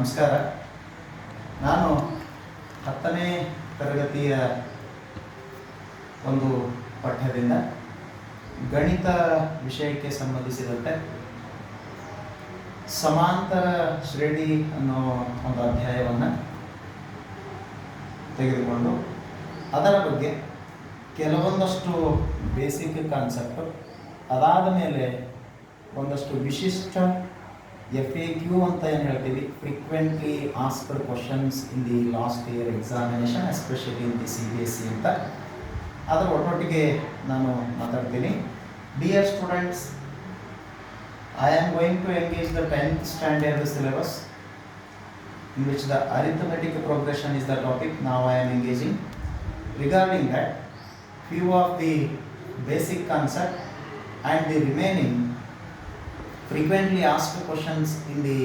ನಮಸ್ಕಾರ. ನಾನು 10ನೇ ತರಗತಿಯ ಒಂದು ಪಠ್ಯದಿಂದ ಗಣಿತ ವಿಷಯಕ್ಕೆ ಸಂಬಂಧಿಸಿದಂತೆ ಸಮಾಂತರ ಶ್ರೇಣಿ ಅನ್ನೋ ಒಂದು ಅಧ್ಯಾಯವನ್ನು ತೆಗೆದುಕೊಂಡು ಅದರ ಬಗ್ಗೆ ಕೆಲವೊಂದಷ್ಟು ಬೇಸಿಕ್ ಕಾನ್ಸೆಪ್ಟು, ಅದಾದ ಮೇಲೆ ಒಂದಷ್ಟು ವಿಶಿಷ್ಟ FAQ ಅಂತ ಏನು ಹೇಳ್ತೀವಿ, frequently asked questions in the last year examination especially in the CBSE ಅಂತ ಅದರ ಒಟ್ಟೊಟ್ಟಿಗೆ ನಾನು ಮಾತಾಡ್ತೀನಿ. Dear students, I am going to engage the 10th standard syllabus in which the arithmetic progression is the topic. Now I am engaging. Regarding that, few of the basic concept and the remaining frequently asked questions in the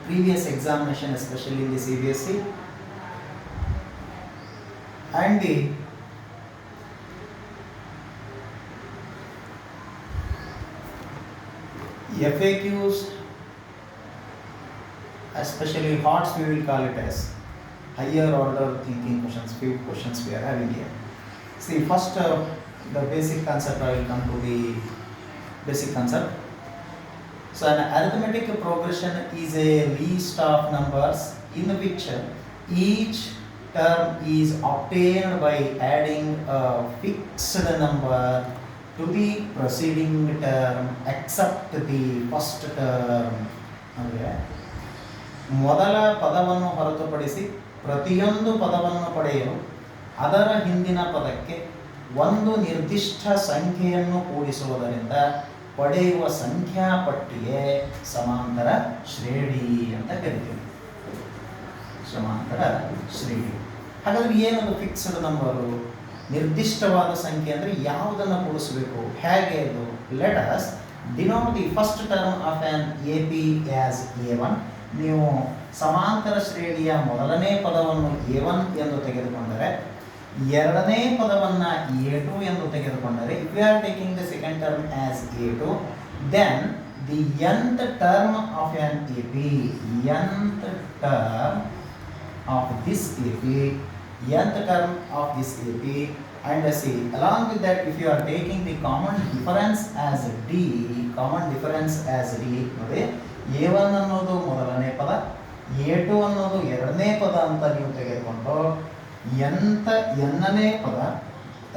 previous examination, especially in the CBSE, and the FAQs, especially HOTS, we will call it as higher order thinking questions. Few questions we are having here. See, first the basic concept. I will come to the basic concept. So an arithmetic progression is a list of numbers in which each term is obtained by adding a fixed number to the preceding term except the first term. ಅಂದರೆ ಮೊದಲ ಪದವನ್ನು ಹೊರತುಪಡಿಸಿ ಪ್ರತಿಯೊಂದು ಪದವನ್ನು ಪಡೆಯಲು ಅದರ ಹಿಂದಿನ ಪದಕ್ಕೆ ಒಂದು ನಿರ್ದಿಷ್ಟ ಸಂಖ್ಯೆಯನ್ನು ಕೂಡಿಸುವುದರಿಂದ ಪಡೆಯುವ ಸಂಖ್ಯಾ ಪಟ್ಟಿಗೆ ಸಮಾಂತರ ಶ್ರೇಣಿ ಅಂತ ಕರಿತೀವಿ. ಸಮಾಂತರ ಶ್ರೇಣಿ. ಹಾಗಾದ್ರೆ ಏನದು ಫಿಕ್ಸ್ಡ್ ನಂಬರು? ನಿರ್ದಿಷ್ಟವಾದ ಸಂಖ್ಯೆ ಅಂದರೆ ಯಾವುದನ್ನು ಕೂಡಿಸಬೇಕು, ಹೇಗೆ ಅದು? Let us denote the first term of on AP as A1. ನೀವು ಸಮಾಂತರ ಶ್ರೇಣಿಯ ಮೊದಲನೇ ಪದವನ್ನು A1 ಎಂದು ತೆಗೆದುಕೊಂಡರೆ, ಎರಡನೇ ಪದವನ್ನು A2 ಎಂದು ತೆಗೆದುಕೊಂಡರೆ, if you are taking the second term as A2, then the nth term of an AP, nth term of this AP, nth term of this AP, and see, along with that, if you are taking the common difference as D, common difference as D, ನೋಡಿ, A1 ಅನ್ನೋದು ಮೊದಲನೇ ಪದ, A2 ಅನ್ನೋದು ಎರಡನೇ ಪದ ಅಂತ ನೀವು ತೆಗೆದುಕೊಂಡು ಎನ್ನನೇ ಪದ,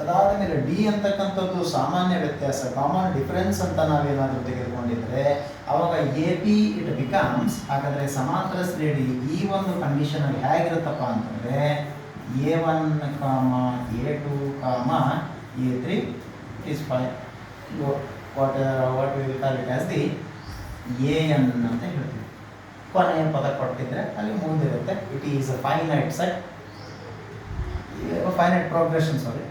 ಅದಾದ ಮೇಲೆ ಡಿ ಅಂತಕ್ಕಂಥದ್ದು ಸಾಮಾನ್ಯ ವ್ಯತ್ಯಾಸ, ಕಾಮನ್ ಡಿಫರೆನ್ಸ್ ಅಂತ ನಾವೇನಾದರೂ ತೆಗೆದುಕೊಂಡಿದ್ರೆ ಅವಾಗ AP ಇಟ್ ಬಿಕಮ್ಸ್. ಹಾಗಾದರೆ ಸಮಾಂತರ ಶ್ರೇಣಿ ಈ ಒಂದು ಕಂಡೀಷನಲ್ಲಿ ಹೇಗಿರುತ್ತಪ್ಪ ಅಂತಂದರೆ A1, A2, A3 is fine. What we will call it as the AN ಅಂತ ಹೇಳ್ತೀವಿ. ಕೊನೆಯ ಪದ ಕೊಟ್ಟಿದ್ರೆ ಅಲ್ಲಿ ಮುಂದಿರುತ್ತೆ. It is a finite set, finite progression, sorry.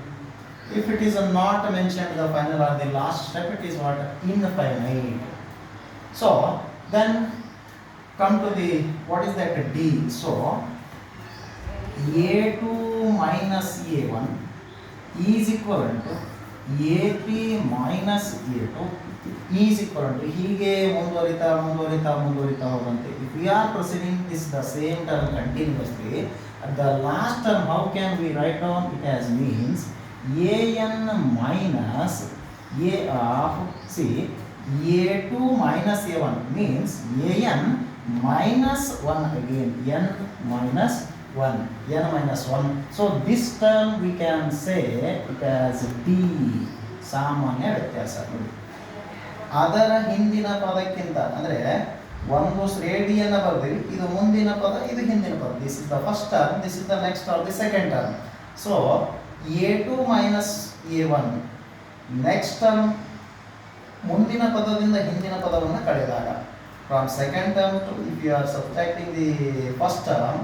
If it is not mentioned the final or the last step, it is what? Infinite. So then come to the, what is that D? So A2 minus A1 is equivalent to A3 minus A2 is equivalent to, ಹೀಗೆ ಮುಂದುವರಿತಾ ಹೋದಂತೆ. If we are proceeding this the same term continuously, at the last term, how can we write down it as means AN minus A of, see, A2 minus A1 means AN minus 1 again, N minus 1. So this term we can say it as D, ಸಾಮಾನ್ಯ ವ್ಯತ್ಯಾಸ. ನೋಡಿ, ಅದರ ಹಿಂದಿನ ಪದಕ್ಕಿಂತ ಅಂದರೆ ಒಂದು ಶ್ರೇಣಿಯನ್ನು ಬರ್ತೀವಿ, ಇದು ಮುಂದಿನ ಪದ, ಇದು ಹಿಂದಿನ ಪದ. This is the first term, this is the next or the second term. So A2 minus A1 next term, ಮುಂದಿನ ಪದದಿಂದ ಹಿಂದಿನ ಪದವನ್ನು ಕಳೆದಾಗ, from second term to, if you are subtracting the first term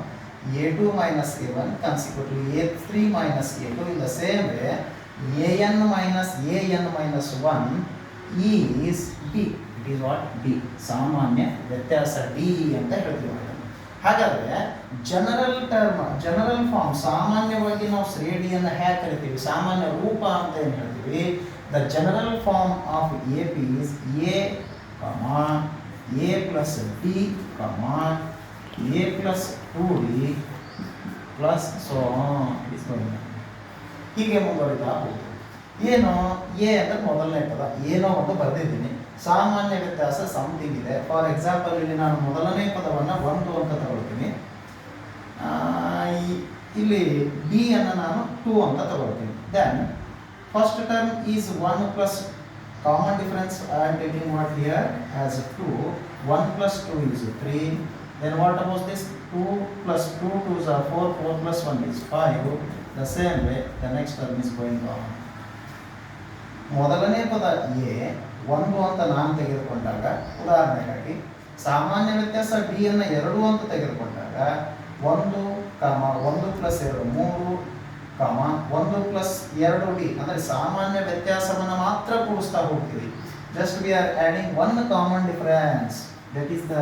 A2 minus A1 consequently A3 minus A2, in the same way AN minus 1 is D. It is what? D. ಸಾಮಾನ್ಯ ವ್ಯತ್ಯಾಸ D ಅಂತ ಹೇಳ್ತೀವಿ. ಹಾಗಾದರೆ general form, ಸಾಮಾನ್ಯವಾಗಿ ನಾವು ಶ್ರೇಣಿಯನ್ನು ಹೇಗೆ ಕರಿತೀವಿ, ಸಾಮಾನ್ಯ ರೂಪ ಅಂತ ಏನು ಹೇಳ್ತೀವಿ? The general form of AP is A, A plus D, a plus 2d plus so on is going on. ಹೀಗೆ ಮುಂದುವರಿತಾ ಹೋಗುತ್ತೆ. ಏನು ಎ ಅಂದರೆ ಮೊದಲನೇ ಪದ ಏನೋ ಒಂದು ಬರೆದಿದ್ದೀನಿ. ಸಾಮಾನ್ಯ ವ್ಯತ್ಯಾಸ ಸಮಥಿಂಗ್ ಇದೆ. ಫಾರ್ ಎಕ್ಸಾಂಪಲ್ ಇಲ್ಲಿ ನಾನು ಮೊದಲನೇ ಪದವನ್ನು 1 ಅಂತ ತಗೊಳ್ತೀನಿ. ಇಲ್ಲಿ ಡಿ ಅನ್ನು ನಾನು 2 ಅಂತ ತಗೊಳ್ತೀನಿ. Then first term is 1 plus common difference I am taking what here as 2. 1 plus 2 is 3. Then what about this? 2 plus 2 2s are 4. 4 plus 1 is 5. The same way the next term is going on. ಮೊದಲನೇ ಪದ A 1 ಅಂತ ನಾನು ತೆಗೆದುಕೊಂಡಾಗ ಉದಾಹರಣೆಗಾಗಿ ಸಾಮಾನ್ಯ ವ್ಯತ್ಯಾಸ D ಅನ್ನು 2 ಅಂತ ತೆಗೆದುಕೊಂಡಾಗ 1 1 ಪ್ಲಸ್ 2 3 1 ಪ್ಲಸ್ 2 ಡಿ ಅಂದರೆ ಸಾಮಾನ್ಯ ವ್ಯತ್ಯಾಸವನ್ನು ಮಾತ್ರ ಕೂಡಿಸ್ತಾ ಹೋಗ್ತೀವಿ. Just we are adding 1 common difference. That is the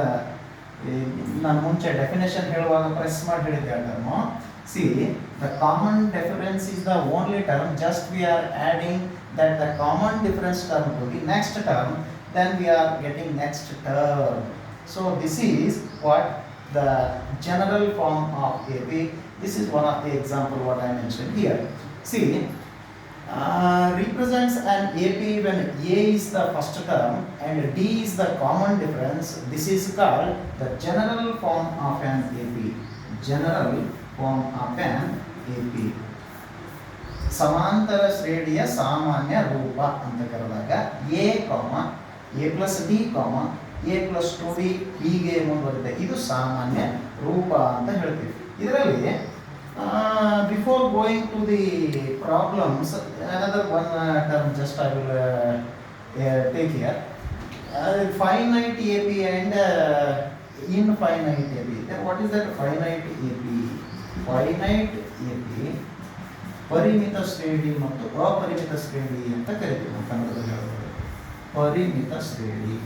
ನಾನು ಮುಂಚೆ ಡೆಫಿನೇಷನ್ ಹೇಳುವಾಗ ಪ್ರೆಸ್ ಮಾಡಿ ಹೇಳಿದ್ದೆ ಆ term. C the common difference is the only term. Just we are adding that the common difference term to the next term, then we are getting next term. So this is what the general form of AP. This is one of the example what I mentioned here. See, represents an AP when A is the first term and D is the common difference. This is called the general form of an AP. General form of an AP. ಸಮಾಂತರ ಶ್ರೇಣಿಯ ಸಾಮಾನ್ಯ ರೂಪ ಅಂತ ಕರೆದಾಗ a plus d a plus 2d ಹೀಗೆ ಮುಂದುವರಿದೆ. ಇದು ಸಾಮಾನ್ಯ ರೂಪ ಅಂತ ಹೇಳ್ತೀವಿ. ಇದರಲ್ಲಿ before going to the problems another one term just I will take here. Finite A P and infinite A P. What is that finite A P? Finite A P ಪರಿಮಿತ ಶ್ರೇಣಿ ಮತ್ತು ಅಪರಿಮಿತ ಶ್ರೇಣಿ ಅಂತ ಕರಿತೀವಿ ಕನ್ನಡದಲ್ಲಿ ಹೇಳೋದು. ಪರಿಮಿತ ಶ್ರೇಣಿ,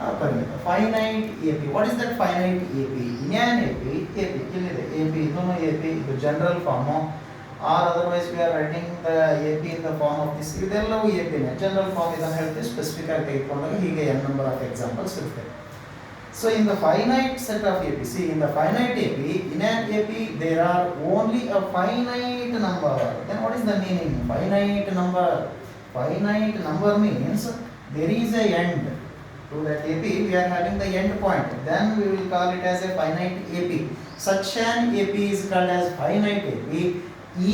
ಅಪರಿಮಿತ. Finite A P. What is that finite A P? ಇನ್ಯಾನ್ ಎ ಪಿ? ಎ ಪಿ ಇಲ್ಲಿದೆ. ಎ ಪಿ ಇದೂ ಎ ಪಿ, ಇದು general form. Or otherwise we are writing the A P in the form of this. ಇದೆಲ್ಲವೂ A ಪಿನೇ. General form ಇದನ್ನು ಹೇಳ್ತೀವಿ. Specific ಆಗಿ ತೆಗೆದುಕೊಂಡಾಗ ಹೀಗೆ n ನಂಬರ್ ಆಫ್ ಎಕ್ಸಾಂಪಲ್ಸ್ ಇರುತ್ತೆ. So in the finite set of AP, see in the finite AP, in an AP there are only a finite number. Then what is the meaning? Finite number. Finite number means there is a end. To that AP we are having the end point. Then we will call it as a finite AP. Such an AP is called as finite AP.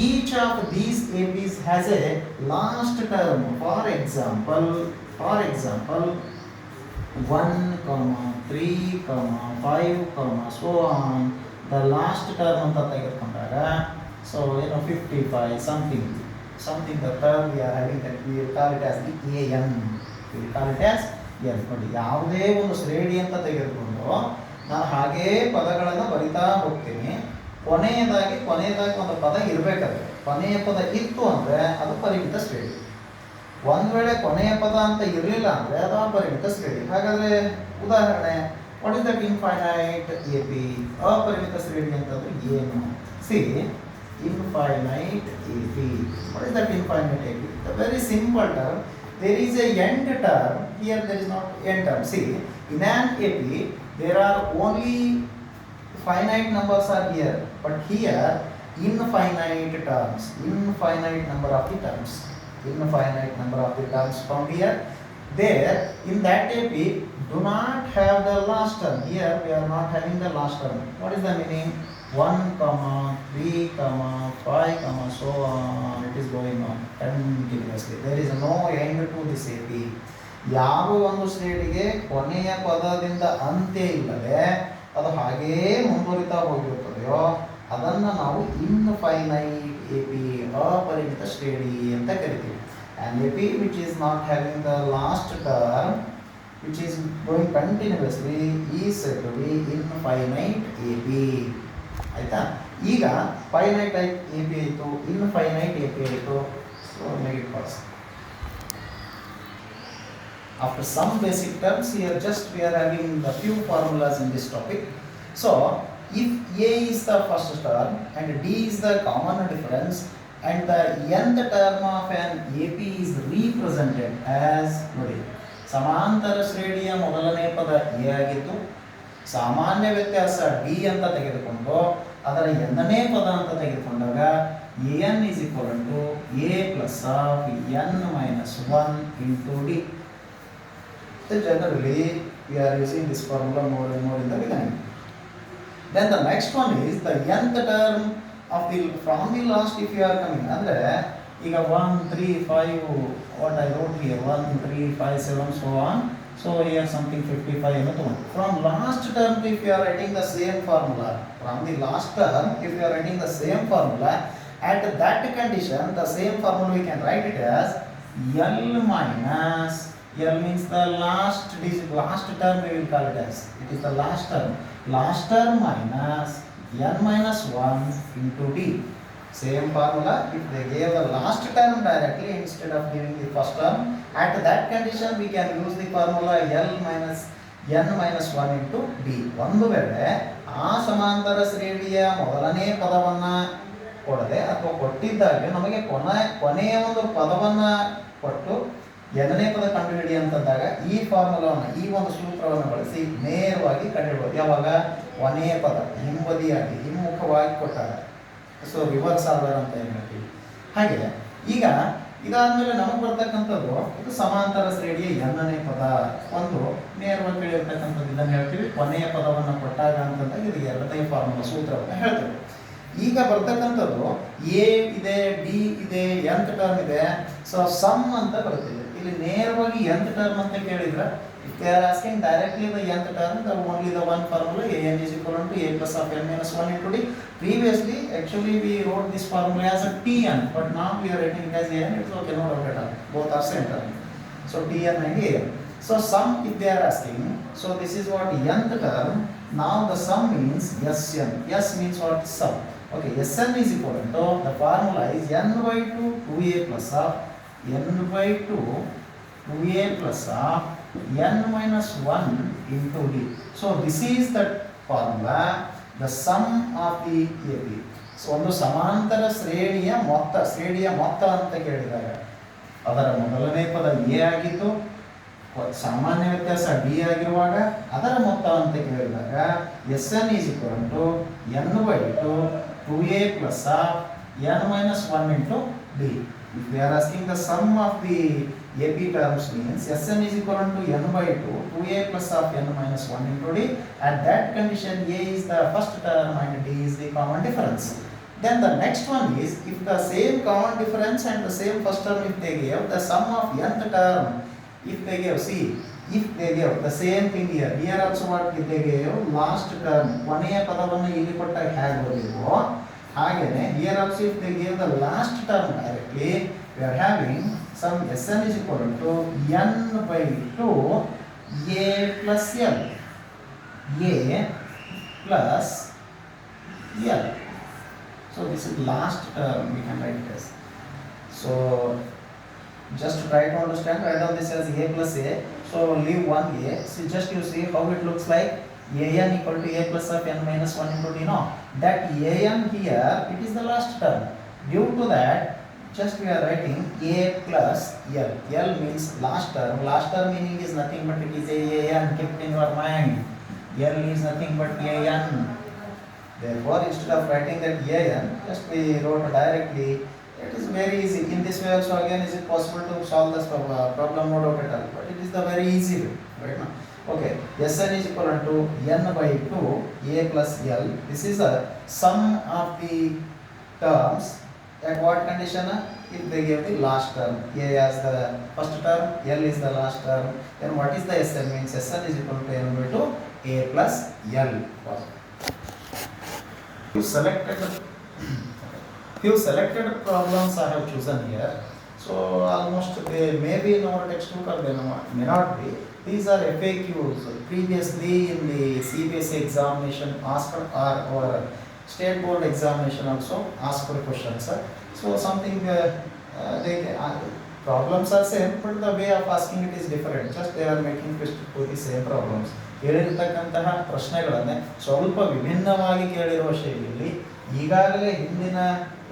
Each of these APs has a last term. For example 1, 3, 5, so on. The last term ಅಂತ ತೆಗೆದುಕೊಂಡಾಗ so 55 something the term we are having that we will call it as the an. We will call it as n. ನೋಡಿ, ಯಾವುದೇ ಒಂದು ಶ್ರೇಣಿ ಅಂತ ತೆಗೆದುಕೊಂಡು ನಾನು ಹಾಗೇ ಪದಗಳನ್ನು ಬರಿತಾ ಹೋಗ್ತೀನಿ. ಕೊನೆಯದಾಗಿ ಒಂದು ಪದ ಇರಬೇಕಾದ್ರೆ, ಕೊನೆಯ ಪದ ಇತ್ತು ಅಂದರೆ ಅದು ಪರಿಮಿತ ಶ್ರೇಣಿ. ಒಂದು ವೇಳೆ ಕೊನೆಯ ಪದ ಅಂತ ಇರಲಿಲ್ಲ ಅಂದರೆ ಅದು ಅಪರಿಮಿತ ಶ್ರೇಣಿ. ಹಾಗಾದರೆ ಉದಾಹರಣೆ, what is that infinite A P? ಅಪರಿಮಿತ ಶ್ರೇಣಿ ಅಂತಂದ್ರೆ ಏನು? See infinite A P. What is that infinite A P? The very simple term. There is a end term. Here there is not end term. See in an A P there are only finite numbers are here, but here infinite terms, infinite number of the terms found here. There in that AP do not have the last term. Here we are not having the last term. What is the meaning? 1, 3, 5, so on. It is going on continuously. There is no end to this AP. ಯಾವ ಒಂದು ಶ್ರೇಣಿಗೆ ಕೊನೆಯ ಪದದಿಂದ ಅಂತ್ಯ ಇಲ್ಲದೆ ಅದು ಹಾಗೇ ಮುಂದುವರಿತಾ ಹೋಗಿರುತ್ತದೆಯೋ ಅದನ್ನು ನಾವು ಇನ್ಫೈನೈಟ್ ಎ ಪಿ, ಅಪರಿಮಿತ ಶ್ರೇಣಿ ಅಂತ ಕರಿತೀವಿ. And A P which is not having the last term, which is going continuously, is said to be infinite A P. ಆಯಿತಾ? ಈಗ ಫೈನೈಟ್ ಎ ಪಿ ಆಯಿತು, ಇನ್ಫೈನೈಟ್ ಎ ಪಿ ಆಯಿತು. So make it pass. After some basic terms here, just we are having a few formulas in this topic. So if A is the first term and D is the common difference and the nth term of an AP is represented as, ನೋಡಿ, ಸಮಾಂತರ ಶ್ರೇಣಿಯ ಮೊದಲನೇ ಪದ A ಆಗಿತ್ತು, ಸಾಮಾನ್ಯ ವ್ಯತ್ಯಾಸ D ಅಂತ ತೆಗೆದುಕೊಂಡು ಅದರ ಎನ್ನನೇ ಪದ ಅಂತ ತೆಗೆದುಕೊಂಡಾಗ an is equal to a plus of n minus 1 into d. So generally we are using this formula more and more in the beginning. Then the next one is the nth term of the from the last if you are coming andre ಈಗ 1 3 5 what I wrote here 1 3 5 7 so on. So here something 55 and so on. From last term if you are writing the same formula, from the last term if you are writing the same formula, at that condition the same formula we can write it as L minus, L means the last digit, last term we will call it as, it is the last term minus n minus 1 into d. Same formula, if they gave the last term directly instead of giving the first term, at that condition we can use the formula L minus n minus 1 into d. ಒಂದು ವೇಳೆ ಆ ಸಮಾಂತರ ಶ್ರೇಣಿಯ ಮೊದಲನೇ ಪದವನ್ನ ಕೊಡದೆ ಅಥವಾ ಕೊಟ್ಟಿದ್ದಾಗ ನಮಗೆ ಕೊನೆಯ ಒಂದು ಪದವನ್ನ ಕೊಟ್ಟು ಎರಡನೇ ಪದ ಕಂಡುಹಿಡಿ ಅಂತಂದಾಗ ಈ ಫಾರ್ಮುಲಾವನ್ನು ಈ ಒಂದು ಸೂತ್ರವನ್ನು ಬಳಸಿ ನೇರವಾಗಿ ಕಂಡುಹಿಡಬಹುದು. ಯಾವಾಗ ಕೊನೆಯ ಪದ ಹಿಂಬದಿಯಾಗಿ ಹಿಮ್ಮುಖವಾಗಿ ಕೊಟ್ಟಾಗ, ಸೊ ರಿವರ್ಸ್ ಆರ್ಡರ್ ಅಂತ ಏನು ಹೇಳ್ತೀವಿ. ಹಾಗೆ ಈಗ ಇದಾದ್ಮೇಲೆ ನಮಗೆ ಬರ್ತಕ್ಕಂಥದ್ದು ಇದು ಸಮಾಂತರ ಶ್ರೇಣಿಯ ಎನ್ನನೇ ಪದ ಒಂದು ನೇರವಾಗಿ ಕೇಳಿರ್ತಕ್ಕಂಥದ್ದು ಇದನ್ನು ಹೇಳ್ತೀವಿ. ಕೊನೆಯ ಪದವನ್ನು ಕೊಟ್ಟಾಗ ಅಂತಂದಾಗ ಇದು ಎರಡನೇ ಫಾರ್ಮುಲಾ ಸೂತ್ರವನ್ನು ಹೇಳ್ತೀವಿ. ಈಗ ಬರ್ತಕ್ಕಂಥದ್ದು ಎ ಇದೆ, ಡಿ ಇದೆ, nth ಟರ್ಮ್ ಇದೆ. ಸೊ ಸಮ್ ಅಂತ ಬರ್ತಿದೆ. ಇಲ್ಲಿ ನೇರವಾಗಿ nth ಟರ್ಮ್ ಅಂತ ಕೇಳಿದ್ರೆ if they are asking directly the nth term, the only the one formula an is equal to a plus of n minus 1 into d. Previously actually we wrote this formula as a tn, but now we are writing it as an. It's okay, no doubt at all, both are same term. So tn and an. So sum if they are asking, so this is what nth term. Now the sum means sn. S means what? Sum. Okay, Sn is equal to, the formula is n by 2 2a plus of n by 2 2a plus of n minus 1 into d. So this is the formula, the sum of the AP. So ಒಂದು ಸಮಾಂತರ ಶ್ರೇಣಿಯ ಮೊತ್ತ ಅಂತ ಕೇಳಿದಾಗ ಅದರ ಮೊದಲನೇ ಪದ a ಆಗಿತ್ತು, ಸಾಮಾನ್ಯ ವ್ಯತ್ಯಾಸ d ಆಗಿರುವಾಗ ಅದರ ಮೊತ್ತ ಅಂತ ಕೇಳಿದಾಗ Sn is equal to n by 2 2a plus of n minus 1 into d. If they are asking the sum of the AP terms means Sn is equal to n by 2 2a plus of n minus 1 into d. At that condition a is the first term and d is the common difference. Then the next one is if the same common difference and the same first term if they give the sum of nth term, if they give, see, if they give the same thing here also what if they give last term ಕೊನೆಯ ಪದವನ್ನು ಇಲ್ಲಿ ಕೊಟ್ಟಾಗ ಹೇಗೆ ಬರೆದಿದ್ವೋ ಹಾಗೇನೆ here also if they give the last term directly we are having some Sn is equal to n by 2 a plus l, a plus l. So this is last term we can write this. So just try to understand, write down this as a plus a. So leave one a. So just you see how it looks like. An equal to a plus of n minus 1 into d. No, that an here it is the last term. Due to that, just we are writing a plus l. L means last term. Last term meaning is nothing but it is an. Keep in your mind. L is nothing but an. Therefore, instead of writing that an, just we wrote directly. It is very easy. In this way also again is it possible to solve this problem, no doubt at all. But it is the very easy way, right now. Okay, Sn is equal to n by 2 a plus l. This is a sum of the terms at what condition? If they give the last term, a as the first term, l is the last term. Then what is the Sn means? Sn is equal to n by 2 a plus l. Few selected problems I have chosen here. So almost they may be in our textbook or they may not be. These are FAQs. Previously in the CBSE examination asked or state board examination also asked for questions. So something they problems are same, but the way of asking it is different. Just they are making twist to the same problems. ಹೇಳಿರತಕ್ಕಂತಹ ಪ್ರಶ್ನೆಗಳನ್ನೇ ಸ್ವಲ್ಪ ವಿಭಿನ್ನವಾಗಿ ಕೇಳಿರುವ ಶೈಲಿಯಲ್ಲಿ ಈಗಾಗಲೇ ಹಿಂದಿನ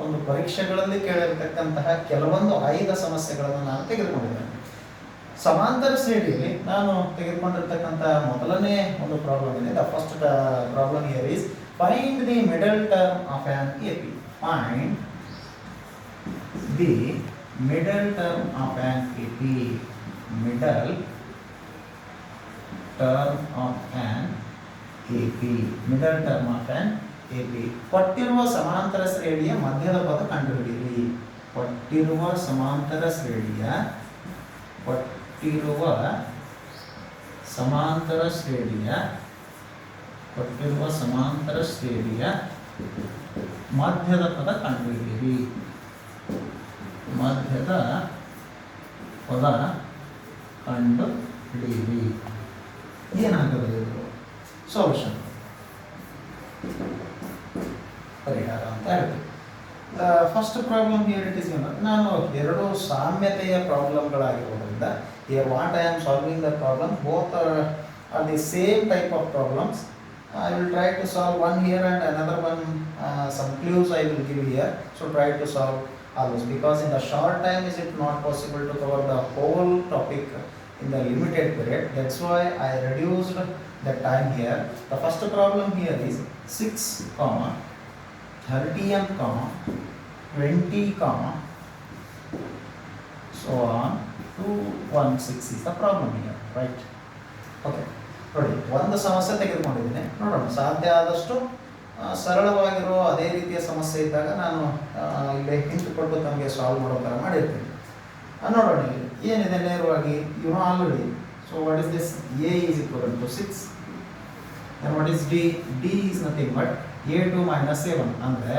ಒಂದು ಪರೀಕ್ಷೆಗಳಲ್ಲಿ ಕೇಳಿರತಕ್ಕಂತಹ ಕೆಲವೊಂದು ಆಯ್ದ ಸಮಸ್ಯೆಗಳನ್ನು ನಾನು ತೆಗೆದುಕೊಂಡಿದ್ದೇನೆ. ಸಮಾಂತರ ಶ್ರೇಣಿಯಲ್ಲಿ ನಾನು ತೆಗೆದುಕೊಂಡಿರ್ತಕ್ಕಂಥ ಮೊದಲನೇ ಒಂದು ಪ್ರಾಬ್ಲಮ್ ಇದೆ. The first problem here is find the middle term of an AP. Find the middle term of an AP. Middle term of an AP. Middle term of an AP. ಕೊಟ್ಟಿರುವ ಸಮಾಂತರ ಶ್ರೇಣಿಯ ಮಧ್ಯದ ಪದ ಕಂಡುಹಿಡಿಯಿರಿ. ಕೊಟ್ಟಿರುವ ಸಮಾಂತರ ಶ್ರೇಣಿಯ ಮಧ್ಯದ ಪದ ಕಂಡುಹಿಡಿಯಿರಿ. ಮಧ್ಯದ ಪದ ಕಂಡುಹಿಡಿಯಿರಿ. ಏನಾಗಬಹುದು ಇದು? ಸೊಲ್ಯೂಷನ್, ಪರಿಹಾರ ಅಂತ ಹೇಳ್ತೀವಿ. First problem here it is ನಾನು ಎರಡು ಸಾಮ್ಯತೆಯ ಪ್ರಾಬ್ಲಮ್ಗಳಾಗಿರೋದ್ರಿಂದ here what I am solving the problem both are the same type of problems. I will try to solve one here and another one, some clues I will give here. So try to solve all those, because in the short time is it not possible to cover the whole topic in the limited period. That's why I reduced the time here. The first problem here is 6, 30 and 20, so on 216 is the problem here, right? Okay, ನೋಡಿ ಒಂದು ಸಮಸ್ಯೆ ತೆಗೆದುಕೊಂಡಿದ್ದೀನಿ. ನೋಡೋಣ, ಸಾಧ್ಯ ಆದಷ್ಟು ಸರಳವಾಗಿರೋ ಅದೇ ರೀತಿಯ ಸಮಸ್ಯೆ ಇದ್ದಾಗ ನಾನು ಇಲ್ಲಿ ಹಿಂಟ್ ಕೊಟ್ಟು ತಮಗೆ ಸಾಲ್ವ್ ಮಾಡೋ ಥರ ಮಾಡಿರ್ತೀನಿ. ನೋಡೋಣ ಏನಿದೆ ನೇರವಾಗಿ. You know already. So what is this? A is equal to 6. and what is d? d is nothing but a2 minus a1 ಅಂದರೆ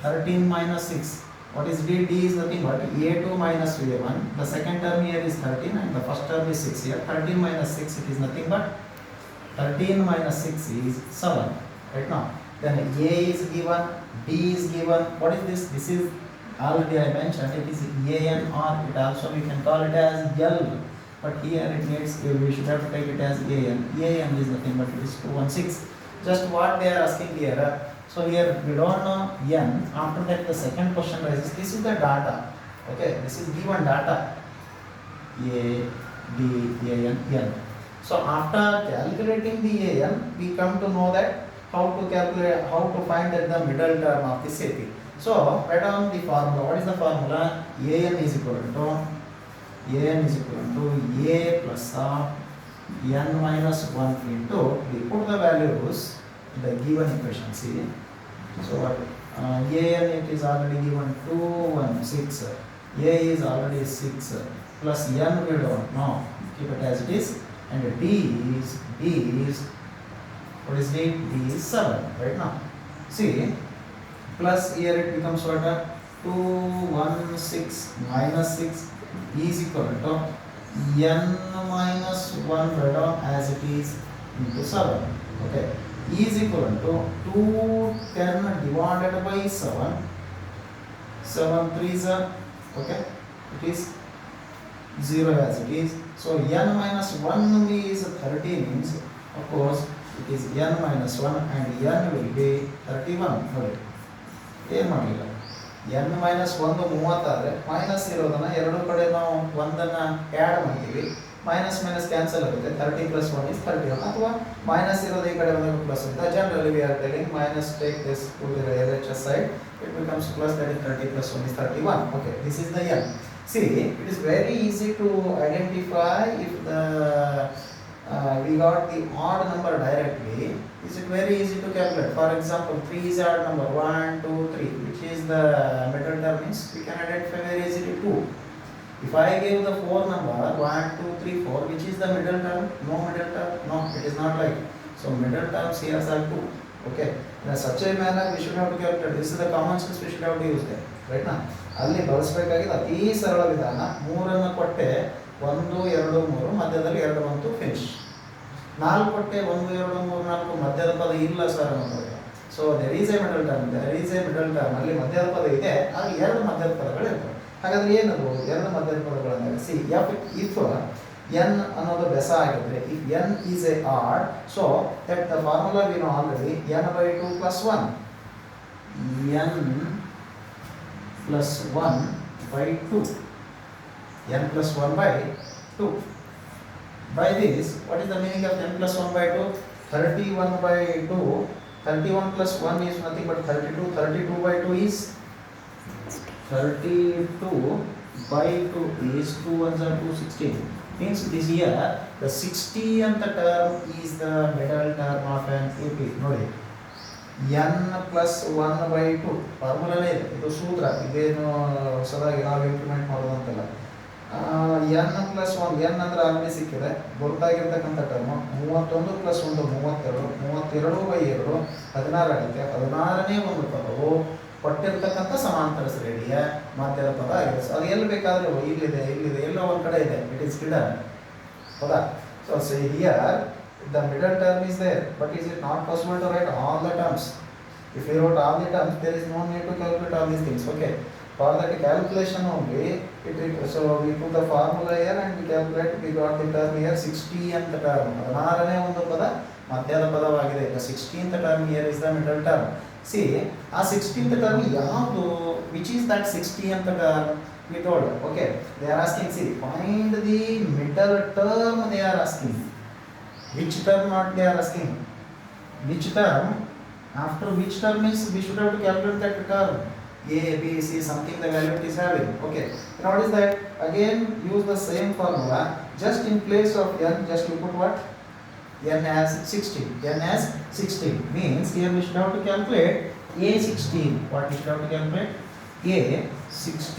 13 minus 6. What is d? d is nothing but a2 minus a1. The second term here is 13 and the first term is 6 here. 13 minus 6, it is nothing but 13 minus 6 is 7. Right now, then a is given, d is given. What is this? This is already I mentioned, it is a n, or it also we can call it as l. But here it needs, we should have to take it as a n. A n is nothing but it is 216. Just what they are asking here. So here we don't know n. After that the second question rises. This is the data. Okay, this is given data. A, d, a n, n. So after calculating the a n, we come to know that how to calculate, how to find that the middle term of this AP. So write down the formula. What is the formula? A n is equal to a plus n minus 1 into, we put the values in the given equation. See, so what a n, it is already given 216. A is already 6 plus n we don't know, keep it as it is. And d is what is d? D is 7 right now. See, plus here it becomes what? 216 minus 6 is equal to n minus 1 write down as it is into 7. Okay, is equal to 210 divided by 7. 7 3s are, okay, it is 0 as it is. So n minus 1 is 30 means, of course, it is n minus 1 and n will be 31. ನೋಡಿ ಏನು ಮಾಡಲಿಲ್ಲ, n minus 1 30 ಆದರೆ minus ಇರೋದನ್ನ ಎರಡು ಕಡೆ ನಾವು ಒಂದನ್ನು add ಮಾಡ್ತೀವಿ. ಮೈನಸ್ ಮೈನಸ್ ಕ್ಯಾನ್ಸಲ್ ಆಗುತ್ತೆ. 30 plus 1 is 31. ಅಥವಾ ಮೈನಸ್ ಇರೋದು ಈ ಕಡೆ ಬಂದಾಗ ಪ್ಲಸ್ ಅಂತ. Generally we are telling minus take this to the LHS side, it becomes plus, that is 30 plus 1 is 31. Okay, this is the n. See, it is very easy to identify if the we got the odd number directly. Is it very easy to calculate? For example, 3 is odd number, 1 2 3, which is the middle term, means we can identify very easily 2. If I give the 4 number 1 2 3 4, which is the middle term? No middle term, no, it is not like. So middle terms here are 2. Okay, in such a manner we should have to calculate. This is the common sense we should have to use there, right now. ಅಲ್ಲಿ ಬಳಸಬೇಕಾಗಿದ್ದು ಅತಿ ಸರಳ ವಿಧಾನ. 3 ಕೊಟ್ಟೆ 1 2 3, ಮಧ್ಯದಲ್ಲಿ 2 ಬಂತು, finish. 4 ಕೊಟ್ಟೆ 1 2 3 4, ಮಧ್ಯದ ಪದ ಇಲ್ಲ ಸರ್ ಅನ್ನೋದು. So there is a middle term, ಅಲ್ಲಿ ಮಧ್ಯದ ಪದ ಇದೆ, ಅಲ್ಲಿ 2 ಮಧ್ಯದ ಪದಗಳು ಇರ್ತವೆ. ಹಾಗಾದ್ರೆ ಏನದು 2 ಮಧ್ಯದ ಪದಗಳಂದಾಗ? ಸಿ, ಇಫ್ n ಅನ್ನೋದು ಬೆಸ ಆಗಿದ್ರೆ, if n is a odd, so that the formula we know already, n by 2 plus 1, n plus 1 by 2, n plus 1 by 2. By this, what is the meaning of n plus 1 by 2? 31 by 2. 31 plus 1 is nothing but 32. 32 by 2 is 32 by 2 is 2 ones are 2, 16. Means this here the 60th term is the middle term of an AP. ನೋಡಿ n plus 1 by 2 ಫಾರ್ಮುಲಾನೇ ಇದೆ, ಇದು ಸೂತ್ರ, ಇದೇನು ಹೊಸದಾಗಿ ನಾವು implement ಮಾಡೋದಂತಲ್ಲ. n plus 1, n ಅಂದ್ರೆ already ಸಿಕ್ಕಿದೆ, ಗೊತ್ತಾಗಿರ್ತಕ್ಕಂಥ term 31 plus 1 32, 32 by 2 16 ಆಗುತ್ತೆ. 16ನೇ ಒಂದು ಪದವು ಕೊಟ್ಟಿರ್ತಕ್ಕಂಥ ಸಮಾಂತರ ಶ್ರೇಣಿಯ ಮಧ್ಯದ ಪದ ಆಗಿದೆ. ಸೊ ಅದು ಎಲ್ಲಿ ಬೇಕಾದರೂ ಇಲ್ಲಿದೆ, ಎಲ್ಲೋ ಒಂದು ಕಡೆ ಇದೆ, ಇಟ್ ಈಸ್ ಹಿಡನ್. ಹೌದಾ? So here the middle term is there, but is it not possible to write all the terms? If you wrote all the terms, there is no need to calculate all these things. Okay, for that calculation only, so we put the formula here and we calculate. We got the term here 60th term. 16ನೇ ಒಂದು ಪದ ಮಧ್ಯದ ಪದವಾಗಿದೆ. The 16th term here is the middle term. See, ಆ 16th term ಯಾವುದು? Which is that 60th term? We told. Okay, they are asking. See, find the middle term. They are asking. Which term not they are asking? Which term? After which term is we should have to calculate that term. A, B, C, something the value it is having. Okay. Now what is that? Again use the same formula. Just in place of n, just you put what? N as 16. N as 16 means here we should have to calculate A16. What we should have to calculate? A16.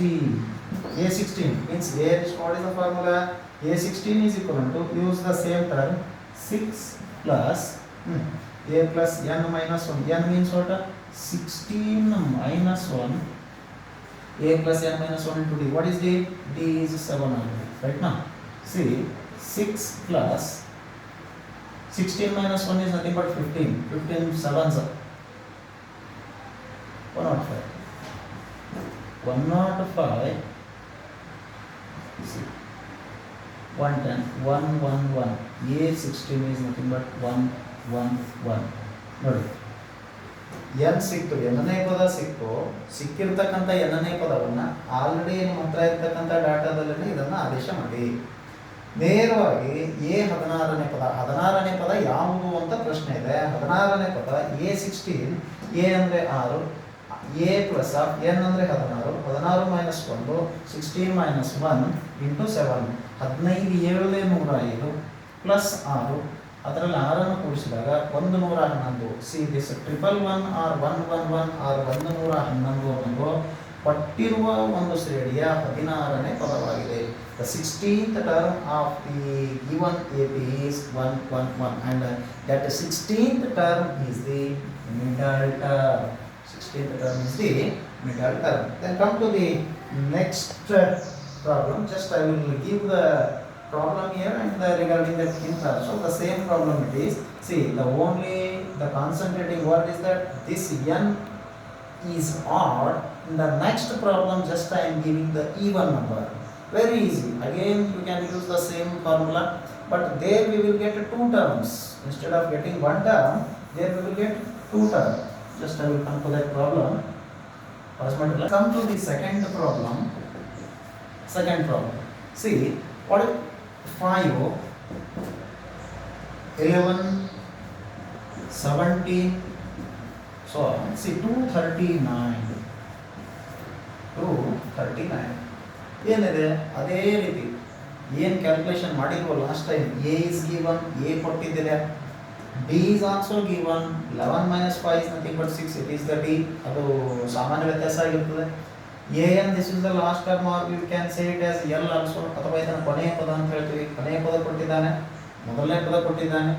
A16 means where is what is the formula? A16 is equal to, use the same term, 6 plus a plus n minus 1. N means what? 16 minus 1. A plus n minus 1 into d. What is d? D is 7 already. Right now. See, 6 plus 16 minus 1 is nothing but 15. 15 sevens are 105. 105. See. 110, 111. A16 is nothing but 111. ನೋಡಿ, n ಸಿಕ್ತು, ಎನ್ನನೇ ಪದ ಸಿಕ್ತು. ಸಿಕ್ಕಿರ್ತಕ್ಕಂಥ ಎನ್ನನೇ ಪದವನ್ನು already ನಿಮ್ಮ ಹತ್ರ ಇರ್ತಕ್ಕಂಥ ಡಾಟಾದಲ್ಲೇ ಇದನ್ನು ಆದೇಶ ಮಾಡಿ. ನೇರವಾಗಿ A16ನೇ ಪದ, 16ನೇ ಪದ ಯಾವುದು ಅಂತ ಪ್ರಶ್ನೆ ಇದೆ. 16ನೇ ಪದ A16. A ಅಂದರೆ 6, A ಪ್ಲಸ್ ಆಫ್ n ಅಂದರೆ 16, 16 ಮೈನಸ್ 1, 16 ಮೈನಸ್ 1 ಇಂಟು 7. 15 7 105 ಪ್ಲಸ್ 6, ಅದರಲ್ಲಿ 6 ಕೂಡಿಸಿದಾಗ 111. ಸಿ ದಿಸ್ 111 ಆರ್ 111 ಆರ್ 111 ಅನ್ನೋದು ಪಟ್ಟಿರುವ ಒಂದು ಶ್ರೇಣಿಯ 16ನೇ ಪದವಾಗಿದೆ. The 16th term of the given AP is 111 and that 16th term is the middle term. 16th term is the middle term. Then come to the next problem. Just I will give the problem here and regarding the hint also the same problem it is. See, the concentrating word is that this n is odd. In the next problem just I am giving the even number. Very easy. Again you can use the same formula, but there we will get two terms instead of getting one term. There we will get two terms. Just I will come to that problem. Come to the second problem. See, what is 5, 11, 17, so on. See, 239. ಏನಿದೆ ಅದೇ ರೀತಿ ಏನು calculation ಮಾಡಿದ್ವೋ last time. A is given, a ಕೊಟ್ಟಿದ್ದೀರಾ. D is also given. 11 minus 5 is nothing but 6. It is the d. ಅದು ಸಾಮಾನ್ಯ ವ್ಯತ್ಯಾಸ ಆಗಿರ್ತದೆ. A n this is the last term or you can say it as l also, ಅಥವಾ ಇದನ್ನು ಕೊನೆಯ ಪದ ಅಂತ ಹೇಳ್ತೀವಿ. ಕೊನೆಯ ಪದ ಕೊಟ್ಟಿದ್ದಾನೆ, ಮೊದಲನೇ ಪದ ಕೊಟ್ಟಿದ್ದಾನೆ,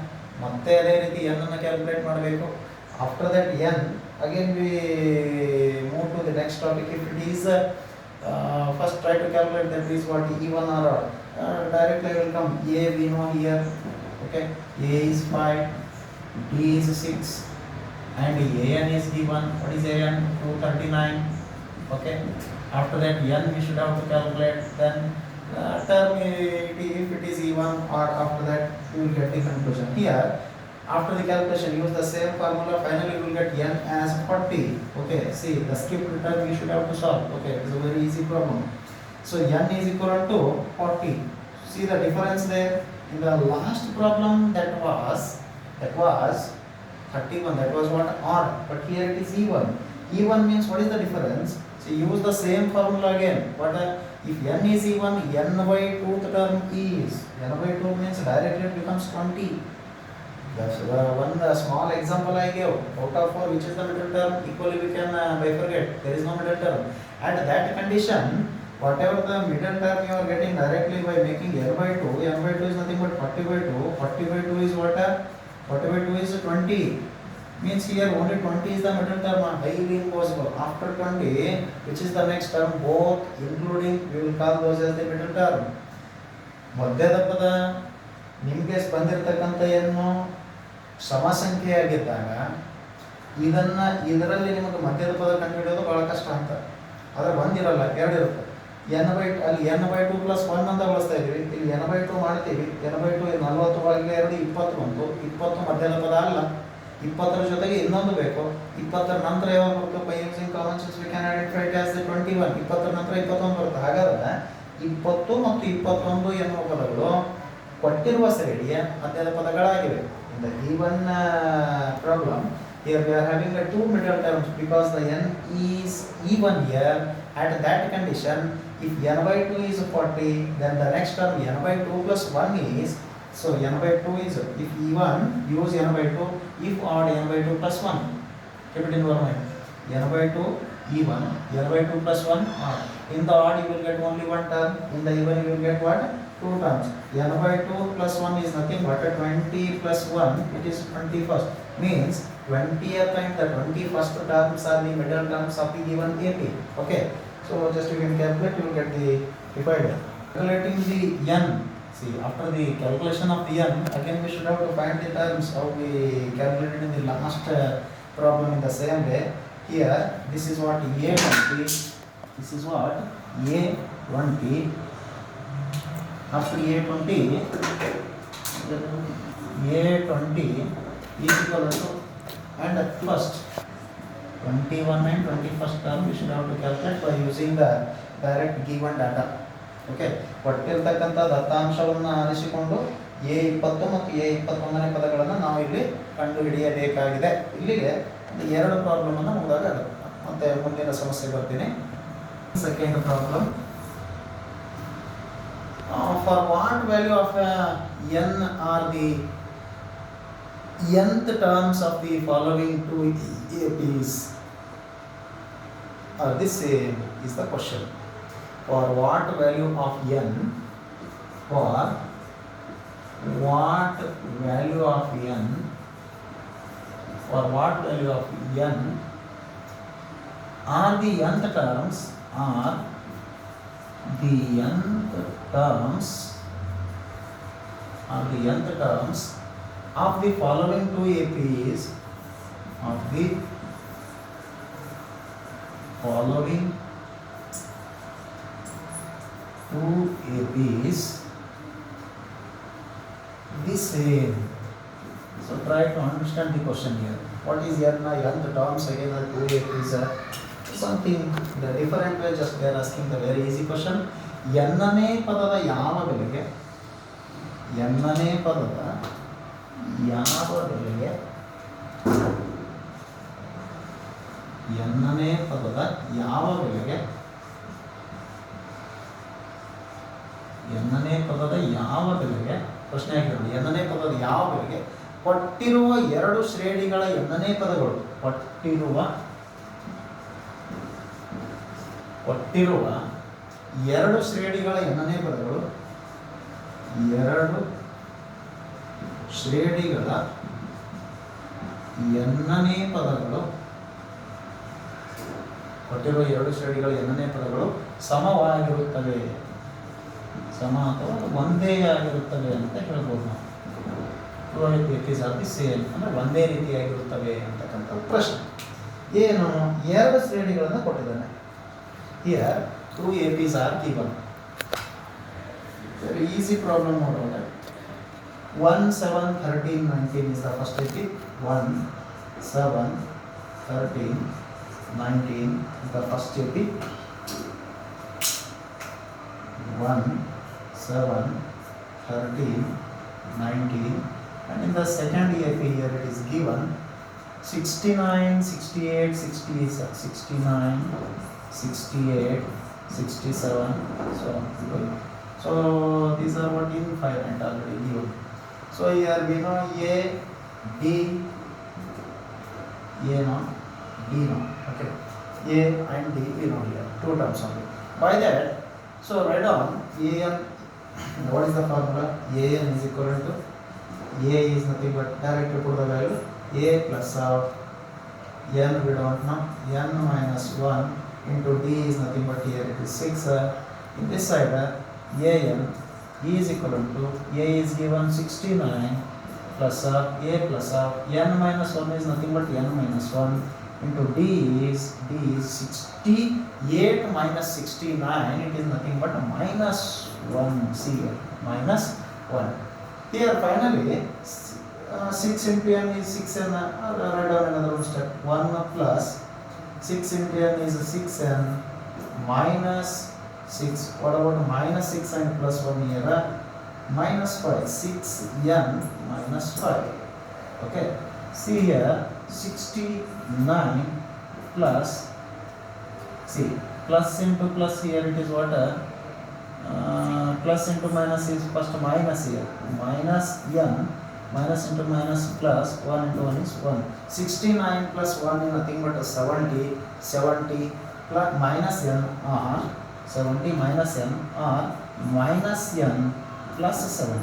ಮತ್ತೆ ಅದೇ ರೀತಿ ಎನ್ ಅನ್ನು ಕ್ಯಾಲ್ಕುಲೇಟ್ ಮಾಡಬೇಕು. After that n again we move to the next topic. If it is first try to calculate that is what even or odd. Directly I will come. A we know here. Okay, A is 5, D is 6 and AN is given. What is AN? 239. Okay, after that n we should have to calculate. Then term if it is even or after that you will get the conclusion. Here after the calculation use the same formula. Finally you will get n as 40. Okay, see the skipped term we should have to solve. Okay, it is a very easy problem. So n is equal to 40. See the difference there. In the last problem that was 31, that was what, odd, but here it is even. Even means what is the difference? So use the same formula again. But if n is even, n by 2th term is, n by 2 means directly it becomes 20. That's one small example I gave. Out of 4, which is the middle term? Equally we can bifurcate. There is no middle term. At that condition, whatever the middle term you are getting directly by making n by 2 is nothing but 40 by 2. 40 by 2 is what? 40 by 2 is 20. Means here only 20 is the middle term, highly impossible. After 20, which is the next term, both including, we will call those as the middle term. ಮಧ್ಯದ ಪದ ನಿಮಗೆ ಬಂದಿರತಕ್ಕಂಥ ಏನು ಸಮಸಂಖ್ಯೆ ಆಗಿದ್ದಾಗ ಇದರಲ್ಲಿ ನಿಮಗೆ ಮಧ್ಯದ ಪದ ಕಂಡುಹಿಡಿಯೋದು ಬಹಳ ಕಷ್ಟ ಅಂತ. ಆದರೆ ಒಂದಿರಲ್ಲ, ಎರಡು ಇರುತ್ತೆ. ಅಲ್ಲಿ n by 2 plus 1 ಅಂತ ಬಳಸ್ತಾ ಇದ್ದೀವಿ. ಇಲ್ಲಿ n by 2 ಮಾಡ್ತೀವಿ. n by 2 40 ಒಳಗೆ 2 20 ಬಂತು. 20 ಮಧ್ಯದ ಪದ ಅಲ್ಲ. 20ರ ಜೊತೆಗೆ ಇನ್ನೊಂದು ಬೇಕು. 20ರ ನಂತರ ಯಾವಾಗ ಬರುತ್ತೆ? By using common sense we can identify it as the 21. 20ರ ನಂತರ 21 ಬರುತ್ತೆ. ಹಾಗಾದ್ರೆ 20 ಮತ್ತು 21 ಎನ್ನುವ ಪದಗಳು ಕೊಟ್ಟಿರುವ ಶ್ರೇಣಿಯ ಮಧ್ಯದ ಪದಗಳಾಗಿವೆ. In the even problem, here we are having the two middle terms because the n is even here. At that condition, if n by 2 is 40, then the next term n by 2 plus 1 is, so n by 2 is, if even, use n by 2, if odd, n by 2 plus 1. Keep it in your mind. n by 2 even, n by 2 plus 1 odd. In the odd you will get only one term, in the even you will get what? Two terms. n by 2 plus 1 is nothing but 20 plus 1, it is 21st. Means 20th and the 21st terms are the middle terms of the given AP. Okay. So just you can calculate, you will get the divider. Calculating the n. See, after the calculation of the n, again we should have to find the terms how we calculated in the last problem in the same way. Here, this is what A20. This is what A20. After A20 is equal to, and first 21 and 21st term we should have to calculate by using the direct given data. Okay, ಕೊಟ್ಟಿರ್ತಕ್ಕಂಥ ದತ್ತಾಂಶವನ್ನು ಆರಿಸಿಕೊಂಡು A20 ಮತ್ತು A21ನೇ ಪದಗಳನ್ನು ನಾವು ಇಲ್ಲಿ ಕಂಡುಹಿಡಿಯಬೇಕಾಗಿದೆ. ಇಲ್ಲಿಗೆ ಎರಡು ಪ್ರಾಬ್ಲಮ್ ಅನ್ನು ಮುಗಿದಾಗ ಮತ್ತೆ ಮುಂದಿನ ಸಮಸ್ಯೆ ಬರ್ತೀನಿ. Second problem. For what value of n are the nth terms of the following two APs? This is the question. For what value of n? For what value of n? For what value of n are the nth terms? Are the nth terms of the following two APs, of the following two APs the same. So try to understand the question here. What is nth terms again the two APs? Something in a different way, just they are asking the very easy question. n-ನೇ ಪದದ ಯಾವ ಬೆಲೆಗೆ n-ನೇ ಪದದ ಯಾವ ಬೆಲೆಗೆ n-ನೇ ಪದದ ಯಾವ ಬೆಲೆಗೆ n-ನೇ ಪದದ ಯಾವ ಬೆಲೆಗೆ ಪ್ರಶ್ನೆ ಆಗಿರೋದು. n-ನೇ ಪದದ ಯಾವ ಬೆಲೆಗೆ ಕೊಟ್ಟಿರುವ ಎರಡು ಶ್ರೇಣಿಗಳ n-ನೇ ಪದಗಳು ಕೊಟ್ಟಿರುವ ಎರಡು ಶ್ರೇಣಿಗಳ n-ನೇ ಪದಗಳು ಎರಡು ಶ್ರೇಣಿಗಳ n-ನೇ ಪದಗಳು ಕೊಟ್ಟಿರುವ ಎರಡು ಶ್ರೇಣಿಗಳ n-ನೇ ಪದಗಳು ಸಮವಾಗಿರುತ್ತವೆ, ಸಮ ಅಥವಾ ಒಂದೇ ಆಗಿರುತ್ತವೆ ಅಂತ ಹೇಳ್ಬೋದು ನಾವು. ಸೇಮ್ ಅಂದರೆ ಒಂದೇ ರೀತಿಯಾಗಿರುತ್ತವೆ ಅಂತಕ್ಕಂಥ ಪ್ರಶ್ನೆ. ಏನು ಎರಡು ಶ್ರೇಣಿಗಳನ್ನು ಕೊಟ್ಟಿದ್ದಾನೆ. Here two APs are given. Very easy problem ನೋಡೋಣ. 1, 7, 13, 19 is the first AP. 1, 7, 13, 19 is the first AP. 1, 7, 13, 90, and in the second AP here it is given 69, 68, 60, 69, 68, 67, so these are what in 5 and already given. So here we know A, B, A no, B no, okay. A and D we know here, two terms only. By that, so write down AN, what is the formula? AN is equal to, A is nothing but directly put the value, A plus of N we don't know, N minus 1 into D is nothing but here it is 6. In this side, AN is equal to, A is given 69 plus of A plus of N minus 1 is nothing but N minus 1 into D is 68 minus 69, it is nothing but minus 1, see here, minus 1. Here finally 6 into n is 6n, write down another one step, 1 plus 6 into n is 6n minus 6, what about minus 6 and plus 1 here, minus 5, 6n minus 5, okay. See here 69 plus, see plus into plus here it is what, plus into minus is first minus here, minus n, minus into minus plus 1 into 1 is 1. 69 plus 1 is nothing but 70, 70 plus minus n or 70 minus n or minus n plus 70.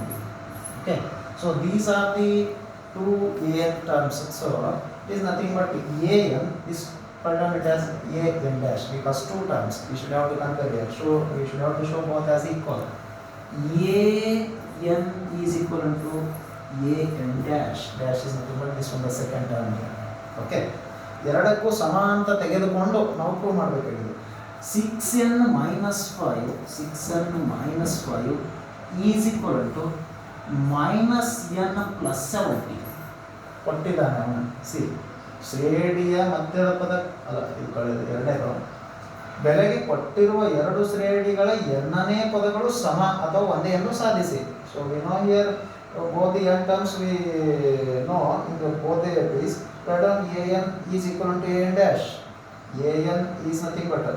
Okay, so these are the two an terms. So it is nothing but an is written it as an dash because two terms we should have to compare here. So we should have to show both as equal. An is equal to an dash. Dash is nothing but this one the second term here. Okay. ಎರಡಕ್ಕೂ ಸಮ ಅಂತ ತೆಗೆದುಕೊಂಡು ನಾವು prove ಮಾಡಬೇಕಾಗಿದೆ. 6n minus 5 is equal to minus n plus 70 ಕೊಟ್ಟಿದ್ದಾನೆ ಅವನು. C ಶ್ರೇಣಿಯ ಮಧ್ಯದ ಪದ ಅಲ್ಲ, ಇದು ಕಳೆದ ಎರಡನೇದು ಬೆಲೆಗೆ ಕೊಟ್ಟಿರುವ ಎರಡು ಶ್ರೇಣಿಗಳ ಎನ್ನನೇ ಪದಗಳು ಸಮ ಅಥವಾ ಒಂದೇಯನ್ನು ಸಾಧಿಸಿ. So we know here both the n terms we know in the both the APs. Write down an is equal to an dash. an is nothing but an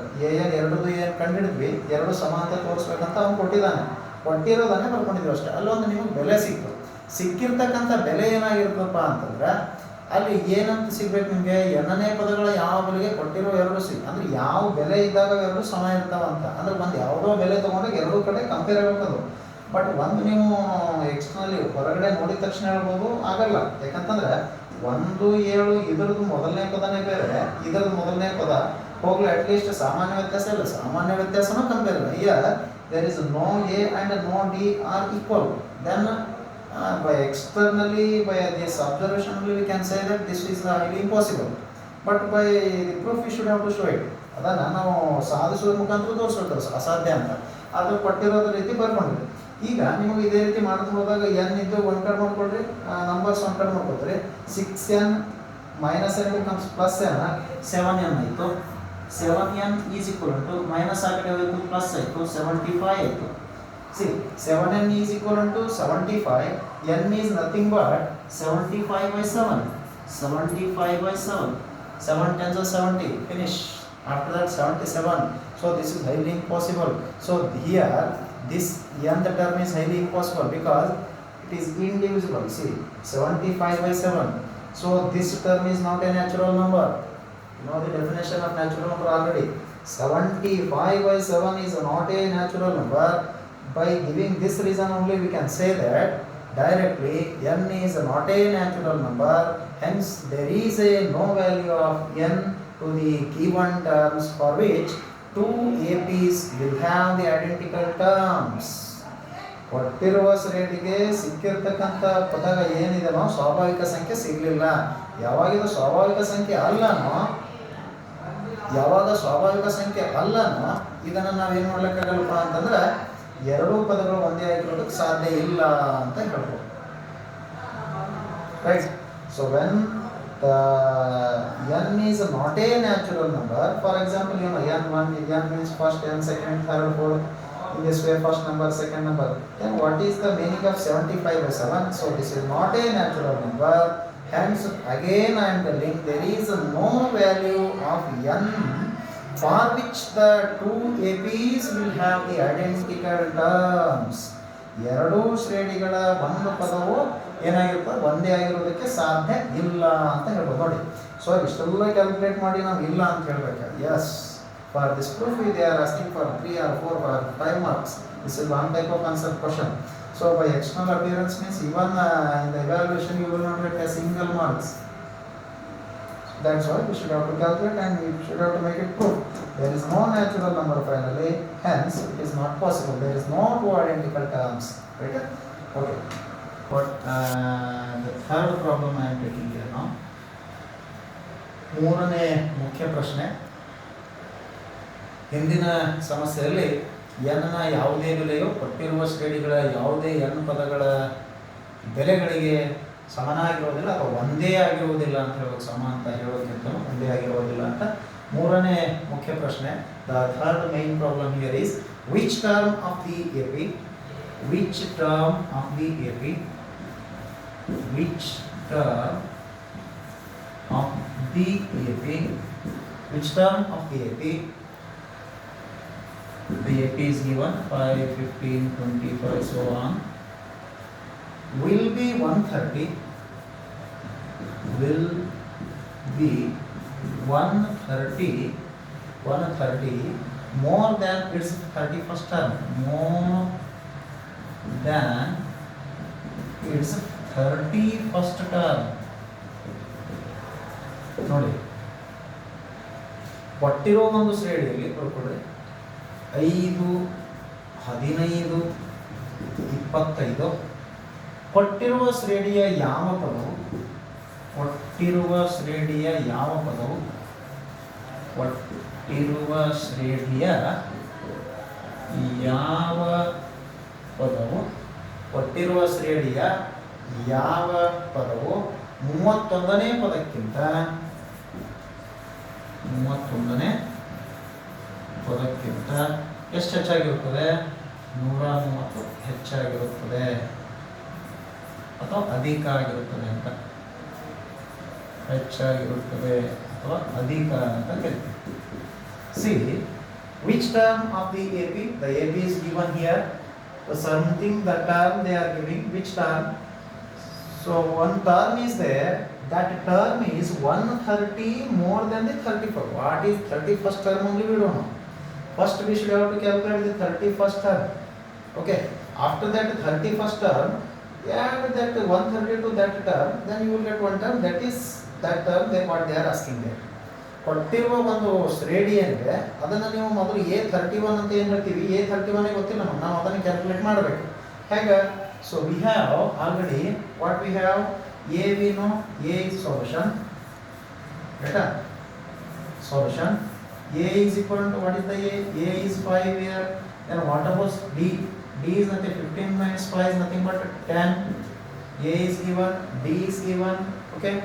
ಎರಡದು ಏನು ಕಂಡಿಡಿದ್ವಿ, ಎರಡು ಸಮ ಅಂತ ತೋರಿಸ್ಬೇಕಂತ ಅವ್ನು ಕೊಟ್ಟಿದ್ದಾನೆ. ಕೊಟ್ಟಿರೋದನ್ನೇ ಬರ್ಕೊಂಡಿದ್ವಿ ಅಷ್ಟೇ. ಅಲ್ಲೊಂದು ನಿಮಗೆ ಬೆಲೆ ಸಿಕ್ತು. ಸಿಕ್ಕಿರ್ತಕ್ಕಂಥ ಬೆಲೆ ಏನಾಗಿರ್ತಪ್ಪ ಅಂತಂದ್ರೆ ಅಲ್ಲಿ ಏನಂತ ಸಿಗ್ಬೇಕು ನಿಮಗೆ, ಎನ್ನನೇ ಪದಗಳ ಯಾವ ಬೆಲೆಗೆ ಕೊಟ್ಟಿರೋ ಎರಡು ಅಂದ್ರೆ ಯಾವ ಬೆಲೆ ಇದ್ದಾಗ ಎರಡು ಸಮ ಇರ್ತಾವಂತ. ಅಂದ್ರೆ ಒಂದು ಯಾವುದೋ ಬೆಲೆ ತೊಗೊಂಡಾಗ ಎರಡೂ ಕಡೆ ಕಂಪೇರ್ ಆಗಬೇಕು. ಬಟ್ ಒಂದು ನೀವು ಎಕ್ಸ್ಟರ್ನಲಿ ಹೊರಗಡೆ ನೋಡಿದ ತಕ್ಷಣ ಹೇಳ್ಬೋದು, ಆಗಲ್ಲ. ಯಾಕಂತಂದ್ರೆ 1 7 ಇದರದ್ದು ಮೊದಲನೇ ಪದನೇ ಬೇರೆ, ಇದರದ್ದು ಮೊದಲನೇ ಪದ ಹೋಗ್ಲಿ, ಅಟ್ಲೀಸ್ಟ್ ಸಾಮಾನ್ಯ ವ್ಯತ್ಯಾಸ ಇಲ್ಲ, ಸಾಮಾನ್ಯ ವ್ಯತ್ಯಾಸನೂ ಕಂಪೇರ್ ಇಲ್ಲ. Here there is no A and no D are equal. Then by externally, by this observation only we can say that this is highly impossible. But by the proof we should have to show it. ಅದನ್ನು ನಾವು ಸಾಧಿಸುವ ಮುಖಾಂತರ ತೋರಿಸ್ಬೇಕು ಅಸಾಧ್ಯ ಅಂತ. ಅದು ಕೊಟ್ಟಿರೋದ್ರ ರೀತಿ ಬರ್ಕೊಂಡ್ರಿ. ಈಗ ನಿಮಗೆ ಇದೇ ರೀತಿ ಮಾಡ್ಕೊಂಡು ಹೋದಾಗ ಎನ್ ಇದ್ದು ಒಂದು ಕಡೆ ಮಾಡ್ಕೊಳ್ರಿ, ನಂಬರ್ಸ್ ಒಂದು ಕಡೆ ಮಾಡ್ಕೊಳ್ರಿ. 6n minus n becomes plus n, 7n ಆಯಿತು. 7n is equal to minus ಆ ಕಡೆ ಹೋಯಿತು ಪ್ಲಸ್ ಆಯಿತು, 75 ಆಯಿತು. See, 7n is equal to 75, n is nothing but 75 by 7, 75 by 7, 7 10s are 70, finish. After that 77, so this is highly impossible. So here this nth term is highly impossible because it is indivisible. See, 75 by 7, so this term is not a natural number. You know the definition of natural number already. 75 by 7 is not a natural number. By giving this reason only we can say that directly n is not a natural number, hence there is a no value of n to the given terms for which two APs will have the identical terms. ಕೊಟ್ಟಿರುವ ಶ್ರೇಣಿಗೆ ಸಿಕ್ಕಿರ್ತಕ್ಕಂಥ ಪದ ಏನಿದೆನೋ ಸ್ವಾಭಾವಿಕ ಸಂಖ್ಯೆ ಸಿಗಲಿಲ್ಲ. ಯಾವಾಗಿದು ಸ್ವಾಭಾವಿಕ ಸಂಖ್ಯೆ ಅಲ್ಲನೋ, ಯಾವಾಗ ಸ್ವಾಭಾವಿಕ ಸಂಖ್ಯೆ ಅಲ್ಲನೋ ಇದನ್ನು ನಾವೇನು ಮಾಡ್ಲಿಕ್ಕಾಗಲ್ಲಪ್ಪ ಅಂತಂದ್ರೆ ಎರಡೂ ಪದಗಳು ಒಂದೇ ಆಗಿರೋದಕ್ಕೆ ಸಾಧ್ಯ ಇಲ್ಲ ಅಂತ ಹೇಳ್ಬೋದು. Right. So when n is not a natural number, for example, n1, n means first, n second, third, fourth, In this way, first number, second number. Then what is the meaning of 75 by 7? So this is not a natural number. Hence, again I am telling there is no value of n for which the two APs will have the identical terms. ಎರಡು ಶ್ರೇಣಿಗಳ ಒಂದು ಪದವು ಏನಾಗಿರುತ್ತೆ ಒಂದೇ ಆಗಿರೋದಕ್ಕೆ ಸಾಧ್ಯ ಇಲ್ಲ ಅಂತ ಹೇಳ್ಬೋದು ನೋಡಿ. ಸೊ ಇಷ್ಟೆಲ್ಲ ಕ್ಯಾಲ್ಕುಲೇಟ್ ಮಾಡಿ ನಾವು ಇಲ್ಲ ಅಂತ ಹೇಳ್ಬೇಕು. Yes, for this proof they are asking for 3 or 4 or 5 marks. This is one type of answer question. So by external appearance means even in the evaluation you will not get a single marks. That's why we should have to calculate and we should have to make it proof. There is no natural number finally, hence it is not possible. There is no two identical terms. Right? Okay. But the third problem I am taking here now. ಮೂರನೇ ಮುಖ್ಯ ಪ್ರಶ್ನೆ. ಹಿಂದಿನ ಸಮಸ್ಯೆಯಲ್ಲಿ ಎನ್ನ ಯಾವುದೇ ಬೆಲೆಯು ಕೊಟ್ಟಿರುವ ಶ್ರೇಣಿಗಳ ಯಾವುದೇ n ಪದಗಳ ಬೆಲೆಗಳಿಗೆ ಸಮನಾಗಿರೋದಿಲ್ಲ ಅಥವಾ ಒಂದೇ ಆಗಿರುವುದಿಲ್ಲ ಅಂತ ಹೇಳೋಕೆ ಸಮ ಅಂತ ಹೇಳೋದಕ್ಕಿಂತ ಒಂದೇ ಆಗಿರೋದಿಲ್ಲ ಅಂತ ಮೂರನೇ ಮುಖ್ಯ ಪ್ರಶ್ನೆ. The third main problem here is which term of the AP which term of the AP which term of the AP which term of the AP the AP is given 5, 15, 25 so on will be 130 will be 130 more than its 31st term more than its 31st term. ನೋಡಿ, ಕೊಟ್ಟಿರೋ ಒಂದು ಶ್ರೇಣಿಯಲ್ಲಿ ಕೊಡ್ಕೊಡ್ರಿ 5, 15, 25 ಕೊಟ್ಟಿರುವ ಶ್ರೇಣಿಯ ಯಾವ ಪದವು ಕೊಟ್ಟಿರುವ ಶ್ರೇಣಿಯ ಯಾವ ಪದವು 31ನೇ ಪದಕ್ಕಿಂತ ಎಷ್ಟು ಹೆಚ್ಚಾಗಿರುತ್ತದೆ? 130 ಹೆಚ್ಚಾಗಿರುತ್ತದೆ ಅಥವಾ ಅಧಿಕ ಆಗಿರುತ್ತದೆ ಅಂತ ಹೆಚ್ಚಾಗಿರುತ್ತದೆ ಅಥವಾ ಅಧಿಕ ಅಂತ ಹೇಳ್ತೀವಿ. See which term of the AP? The AP is given here. Something the term they are giving, which term? So one term is there, that term is 130 more than the 31st. What is 31st term only we don't know. First we should have to calculate the 31st term. Okay, after that 31st term, add that 130 to that term, then you will get one term, that is that term they what they are asking there. ಕೊಟ್ಟಿರುವ ಒಂದು ಶ್ರೇಣಿ ಅಂದರೆ ಅದನ್ನು ನೀವು ಮೊದಲು A31 ಅಂತ ಏನು ಹೇಳ್ತೀವಿ, A31 ಗೊತ್ತಿಲ್ಲ ನಾವು ಅದನ್ನು ಕ್ಯಾಲ್ಕುಲೇಟ್ ಮಾಡಬೇಕು. ಹೇಗೆ? So we have already what we have A we know, A is solution, right? Solution A is equal to what is the A is 5 here. Then what about D? D is nothing, 15 minus 5 is nothing but 10. A is given, D is given, okay.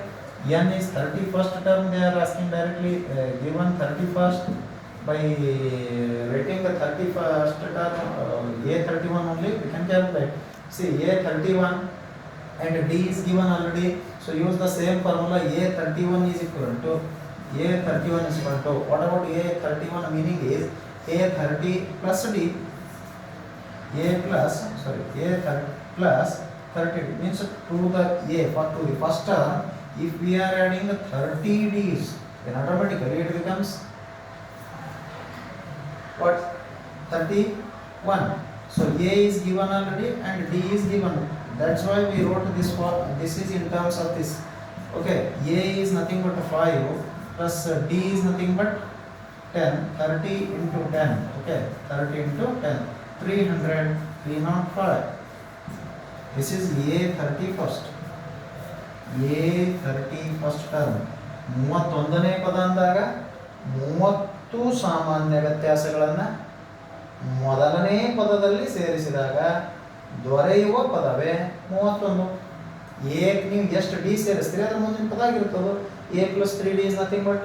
N is 31st term they are asking directly, given 31st by writing the 31st term A31 only we can calculate. See A31 and D is given already, so use the same formula. A31 is equal to what about A31? Meaning is A30 plus D, A plus 30 means to the A for to the first term. If we are adding the 30 D's, then automatically it becomes what? 31. So A is given already and D is given. That's why we wrote this for. This is in terms of this. Okay, A is nothing but 5 plus D is nothing but 10. 30 into 10. Okay, 30 into 10. 305. This is A31st. A31st term. 31ನೇ ಪದ ಅಂದಾಗ 30 ಸಾಮಾನ್ಯ ವ್ಯತ್ಯಾಸಗಳನ್ನು ಮೊದಲನೇ ಪದದಲ್ಲಿ ಸೇರಿಸಿದಾಗ ದೊರೆಯುವ ಪದವೇ 31. A ನೀವು ಎಷ್ಟು ಡಿ ಸೇರಿಸ್ತೀರಿ ಅದರ ಮುಂದಿನ ಪದ ಆಗಿರ್ತದೆ. A plus 3D is nothing but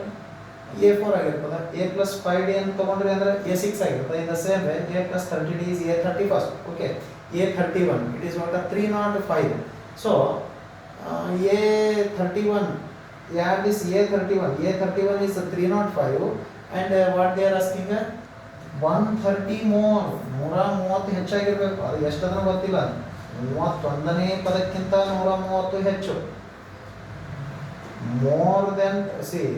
A4 ಆಗಿರ್ತದೆ. A plus 5D ಅಂತ ತಗೊಂಡ್ರೆ ಅಂದ್ರೆ A6 ಆಗಿರ್ತದೆ. In the same way A plus 30D is A31. Okay, A31 it is what, 305. So A31, yeah, this A31 is 305 and what they are asking 130 more, 130 ಹೆಚ್ಚಾಗಿರಬೇಕು. ಅದು ಎಷ್ಟದನ್ನ ಗೊತ್ತಿಲ್ಲ. 31ನೇ ಪದಕ್ಕಿಂತ 130 ಹೆಚ್ಚು. More than, see,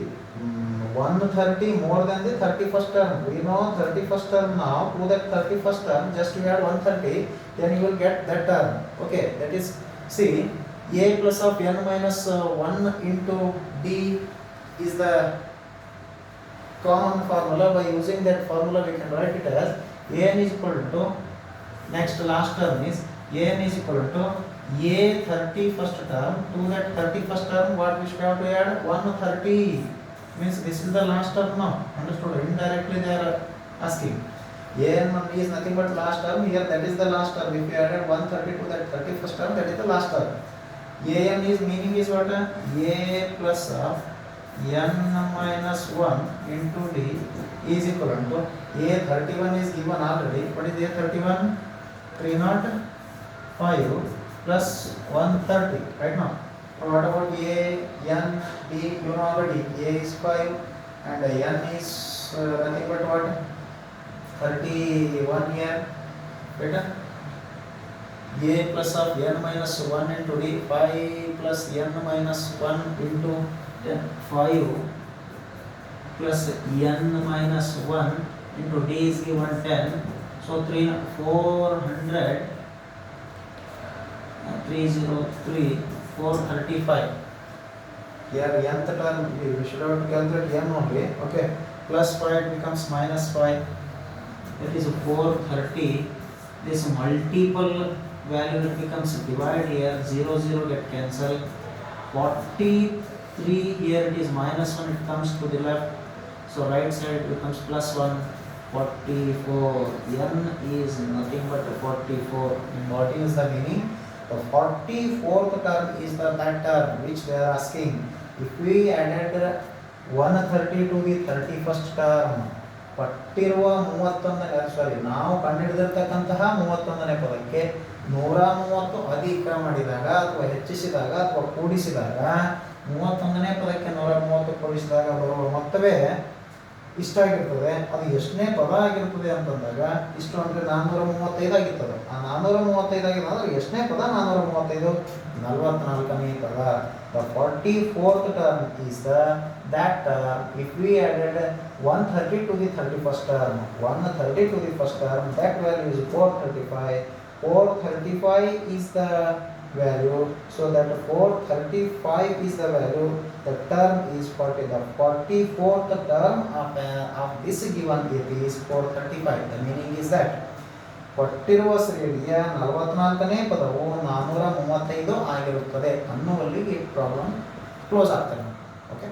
130 more than the 31st term. We know 31st term now. To that 31st term, just you add 130, then you will get that term. Okay, that is, see, A plus of n minus 1 into D is the common formula. By using that formula, we can write it as an is equal to, next last term is an is equal to A 31st term. To that 31st term, what we should have to add? 130. Means this is the last term now. Understood? Indirectly they are asking. An is nothing but last term. Here that is the last term. If you added 130 to that 31st term, that is the last term. An is meaning is what? A plus of n minus 1 into D is equal to A31 is given already. What is A31? 305 plus 130, right now. What about A, n, D? You know already. A is 5 and n is nothing but what? 31 here. Better? A plus of n minus 1 into D, 5 plus n minus 1 into 5 plus n minus 1 into D is given 10. So 400, 303, 435. Here nth term we should have to calculate n only. Okay, plus 5 becomes minus 5. That is 430. This multiple value it becomes divide here. 0 0 get cancelled. 43 here it is minus 1. It comes to the left. So right side becomes plus 1. 44. N is nothing but 44. And what is the meaning? The 44th term is that term which they are asking. If we added 130 to the 31st term, ಪಟ್ಟಿರುವ 31ನೇ, ಸಾರಿ, ನಾವು ಕಂಡುಹಿಡಿದಿರ್ತಕ್ಕಂತಹ 31ನೇ ಪದಕ್ಕೆ 130 ಅಧಿಕ ಮಾಡಿದಾಗ ಅಥವಾ ಹೆಚ್ಚಿಸಿದಾಗ ಅಥವಾ ಕೂಡಿಸಿದಾಗ 31ನೇ ಪದಕ್ಕೆ 130 ಕೂಡಿಸಿದಾಗ ಬರುವ ಮೊತ್ತವೇ ಇಷ್ಟಾಗಿರ್ತದೆ. ಅದು ಎಷ್ಟನೇ ಪದ ಆಗಿರ್ತದೆ ಅಂತಂದಾಗ ಇಷ್ಟು ಅಂದರೆ 435 ಆಗಿರ್ತದೆ. ಆ 435 ಆಗಿದೆ ಅಂದರೆ ಎಷ್ಟನೇ ಪದ? 435, 44ನೇ ಪದ. The 44th term is that term if we added 130 to the 31st term, 130 to the first term, that value is 435. 435 is the value, so that 435 is the value. The term is 40. The 44th term of this given AP is 435. The meaning is that ಕೊಟ್ಟಿರುವ ಶ್ರೇಣಿಯ 44ನೇ ಪದವು 435 ಆಗಿರುತ್ತದೆ ಅನ್ನುವಲ್ಲಿಗೆ problem close ಆಗ್ತದೆ. Okay,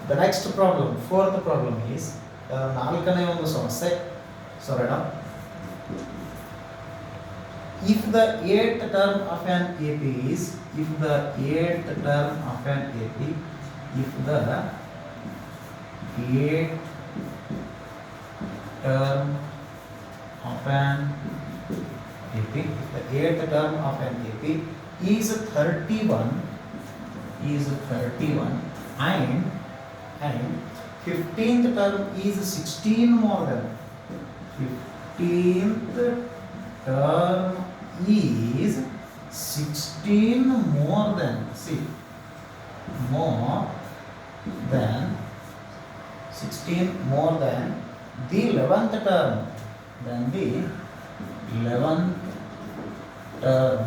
the next problem, fourth problem is, ನಾಲ್ಕನೇ ಒಂದು ಸಮಸ್ಯೆ. ಸೊರಡ, if the eighth term of an AP is, if the eighth term of an AP, if the eighth term of an AP, the eighth term of an AP is 31, and 15th term is 16 more than. 15th term is 16 more than, see, more than 16 more than the 11th term, than the 11th term.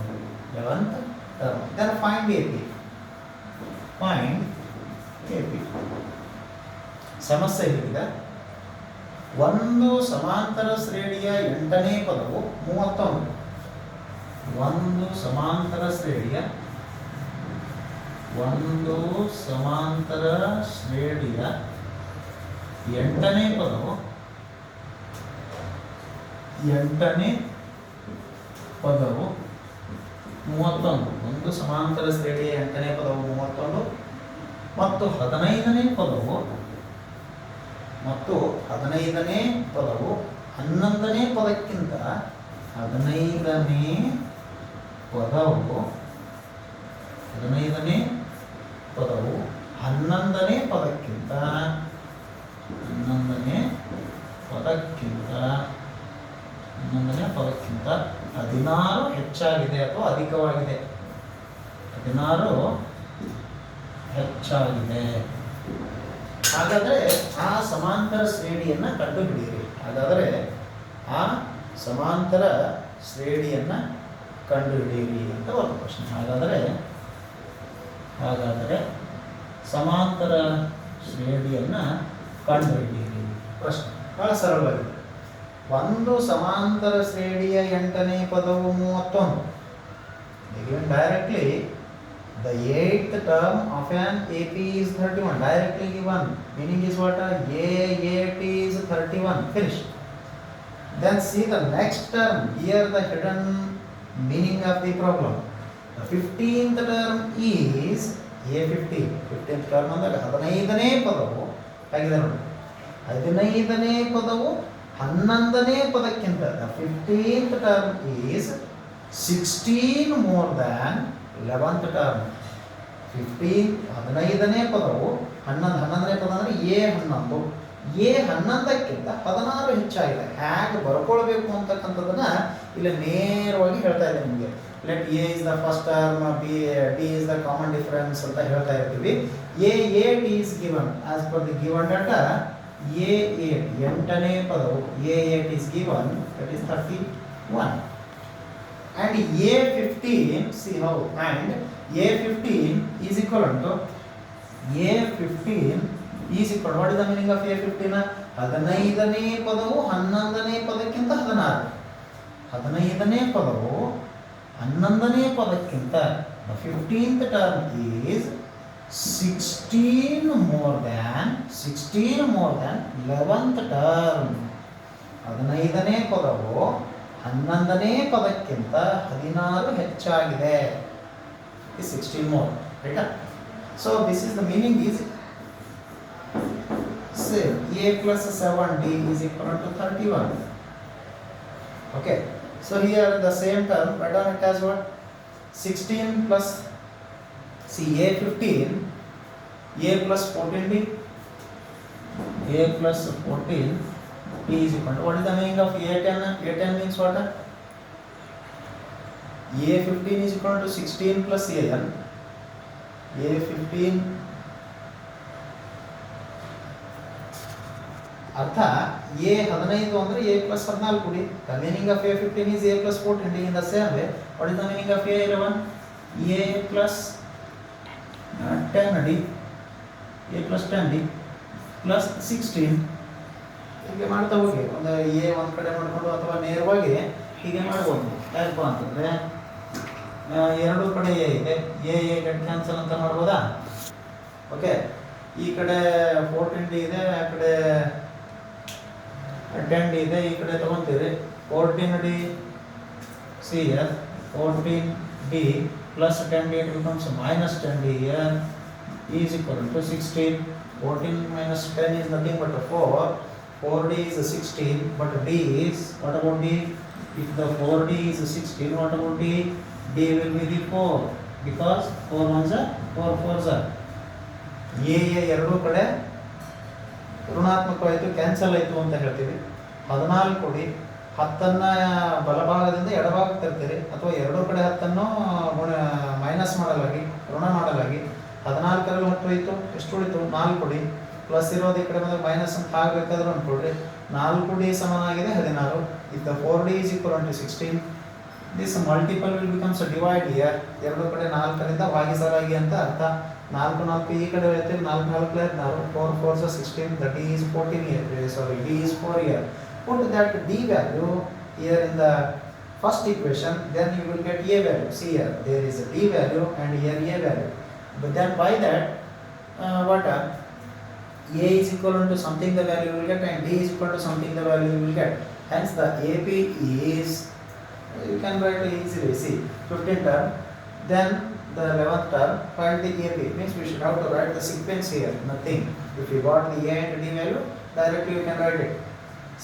Then find AP. Find AP. ಸಮಸ್ಯೆ ಹೀಗಿದೆ. ಒಂದು ಸಮಾಂತರ ಶ್ರೇಣಿಯ 8ನೇ ಪದವು 31. ಒಂದು ಸಮಾಂತರ ಶ್ರೇಣಿಯ 8ನೇ ಪದವು 31. ಒಂದು ಸಮಾಂತರ ಶ್ರೇಣಿಯ 8ನೇ ಪದವು 31. ಮತ್ತು 15ನೇ ಪದವು 11ನೇ ಪದಕ್ಕಿಂತ 15ನೇ ಪದವು 11ನೇ ಪದಕ್ಕಿಂತ 16 ಹೆಚ್ಚಾಗಿದೆ ಅಥವಾ ಅಧಿಕವಾಗಿದೆ. 16 ಹೆಚ್ಚಾಗಿದೆ. ಹಾಗಾದರೆ ಆ ಸಮಾಂತರ ಶ್ರೇಣಿಯನ್ನು ಕಂಡುಹಿಡಿಯಿರಿ. ಅಂತ ಒಂದು ಪ್ರಶ್ನೆ. ಹಾಗಾದರೆ ಸಮಾಂತರ ಶ್ರೇಣಿಯನ್ನು ಕಂಡುಹಿಡಿಯಿರಿ. ಪ್ರಶ್ನೆ ಬಹಳ ಸರಳವಾಗಿದೆ. ಒಂದು ಸಮಾಂತರ ಶ್ರೇಣಿಯ 8ನೇ ಪದವು 31. Directly the 8th term of an AP is 31. Directly given. Meaning is what? A8 is 31. Finish. Then see the next term. Here the hidden meaning of the problem. The 15th term is A15. 15th term ಅಂದರೆ 15ನೇ ಪದವು ಆಗಿದೆ ನೋಡಿ. 15ನೇ ಪದವು 11ನೇ ಪದಕ್ಕಿಂತ. The 15th term is 16 more than 11th term. 15ನೇ ಪದವು 11ನೇ ಪದ ಅಂದರೆ A11ಕ್ಕಿಂತ 16 ಹೆಚ್ಚಾಗಿದೆ. ಹೇಗೆ ಬರ್ಕೊಳ್ಬೇಕು ಅಂತಕ್ಕಂಥದ್ದನ್ನ ಇಲ್ಲಿ ನೇರವಾಗಿ ಹೇಳ್ತಾ ಇದ್ದೀನಿ ನಿಮಗೆ. Let A is the first term, D is the common difference ಅಂತ ಹೇಳ್ತಾ ಇರ್ತೀವಿ. A8 is given as per the given data. A8 8ನೇ ಪದವು A8 is given, that is 31. And A15, see how, and A15 is equal to what is the meaning of A15? 15ನೇ ಪದವು 11ನೇ ಪದಕ್ಕಿಂತ 16. 15ನೇ ಪದವು 11ನೇ ಪದಕ್ಕಿಂತ. The 15th term is 16 more than 11th term. 15ನೇ ಪದವು 11ನೇ ಪದಕ್ಕಿಂತ 16 ಹೆಚ್ಚಾಗಿದೆ. 16 more, right? So this is the meaning is say A plus 7D is equal to 31. Okay, so here the same term, write down it as what? 16 plus, see A15, A plus 14D, A plus 14 D is equal to, what is the meaning of A10? A10 means what? A15 is equal to 16 plus AN. A15 ಅರ್ಥ A15 ಅಂದರೆ A plus 14 D. The meaning of A15 is A plus 14D. In the same way, what is the meaning of A11? A plus 10D, A plus 10D plus 16. ಹೀಗೆ ಮಾಡ್ತಾ ಹೋಗಿ ಒಂದು A ಒಂದು ಕಡೆ ಮಾಡಿಕೊಂಡು ಅಥವಾ ನೇರವಾಗಿ ಹೀಗೆ ಮಾಡ್ಬೋದು. ಯಾಕಪ್ಪ ಅಂತಂದರೆ ಎರಡು ಕಡೆ A ಇದೆ, A ಗೆಟ್ ಕ್ಯಾನ್ಸಲ್ ಅಂತ ಮಾಡ್ಬೋದಾ? ಓಕೆ, ಈ ಕಡೆ 14D ಇದೆ, ಆ ಕಡೆ 10D ಇದೆ, ಈ ಕಡೆ ತೊಗೊತೀರಿ 14D here, 14D plus 10D, it becomes minus 10D here is equal to 16. 14 minus 10 is nothing but 4. 4D is 16, but D is, what about D? If the 4D is 16, what about D? D will be the 4, because 4 ones are 4 fours are. ಎರಡೂ ಕಡೆ ಋಣಾತ್ಮಕವಾಯಿತು, cancel ಆಯಿತು ಅಂತ ಹೇಳ್ತೀವಿ. 14 ಕೊಡಿ, 10ನ್ನು ಬಲಭಾಗದಿಂದ ಎಡಭಾಗಕ್ಕೆ ತರ್ತೀರಿ, ಅಥವಾ ಎರಡೂ ಕಡೆ 10ನ್ನು ಮೈನಸ್ ಮಾಡಲಾಗಿ ಋಣ ಮಾಡಲಾಗಿ 14ರಲ್ಲಿ 10 ಹೋಯಿತು, ಎಷ್ಟು ಉಳಿತು? 4 ಕೊಡಿ, ಪ್ಲಸ್ ಇರೋದು ಈ ಕಡೆ ಬಂದಾಗ ಮೈನಸ್ ಅಂತ ಆಗಬೇಕಾದ್ರೂ ಅಂದ್ಕೊಳ್ರಿ. 4D ಸಮನಾಗಿದೆ 16. If the 4D is equal to 16, this multiple will becomes a divide here. ಎರಡು ಕಡೆ 4ರಿಂದ ಭಾಗಿಸಲಾಗಿ ಅಂತ ಅರ್ಥ. 4 4 ಈ ಕಡೆ ಹೇಳ್ತೀವಿ, 4 4 16, 4 4 16, that is 14 here. Sorry, D is 4 here. Put that D value here in the first equation, then you will get A value. See here, there is a D value and here A value. But then by that, what A is equal to something the value you will get, and D is equal to something the value you will get. Hence the AP is, you can write easily, see 15 term, then the 11th term, find the AP. Means we should have to write the sequence here, nothing. If you got the A and D value, directly you can write it.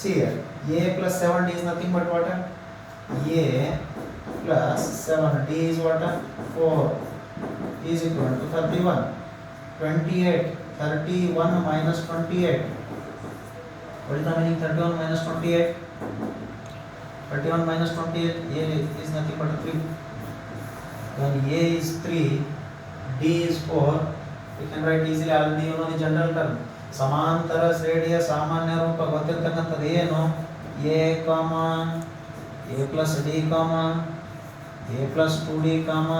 See here, A plus 7D is nothing but what? A plus 7D is what? 4 is equal to 31. 28. 31 minus 28. What is the meaning 31 minus 28? 31 minus 28, A is nothing but 3. When A is 3, D is 4, you can write easily. Already you know the general term. ಸಮಾಂತರ ಶ್ರೇಣಿಯ ಸಾಮಾನ್ಯ ರೂಪ ಗೊತ್ತಿರ್ತಕ್ಕಂಥದ್ದು ಏನು? A ಕಾಮ A plus D ಕಾಮ A plus 2D ಕಾಮ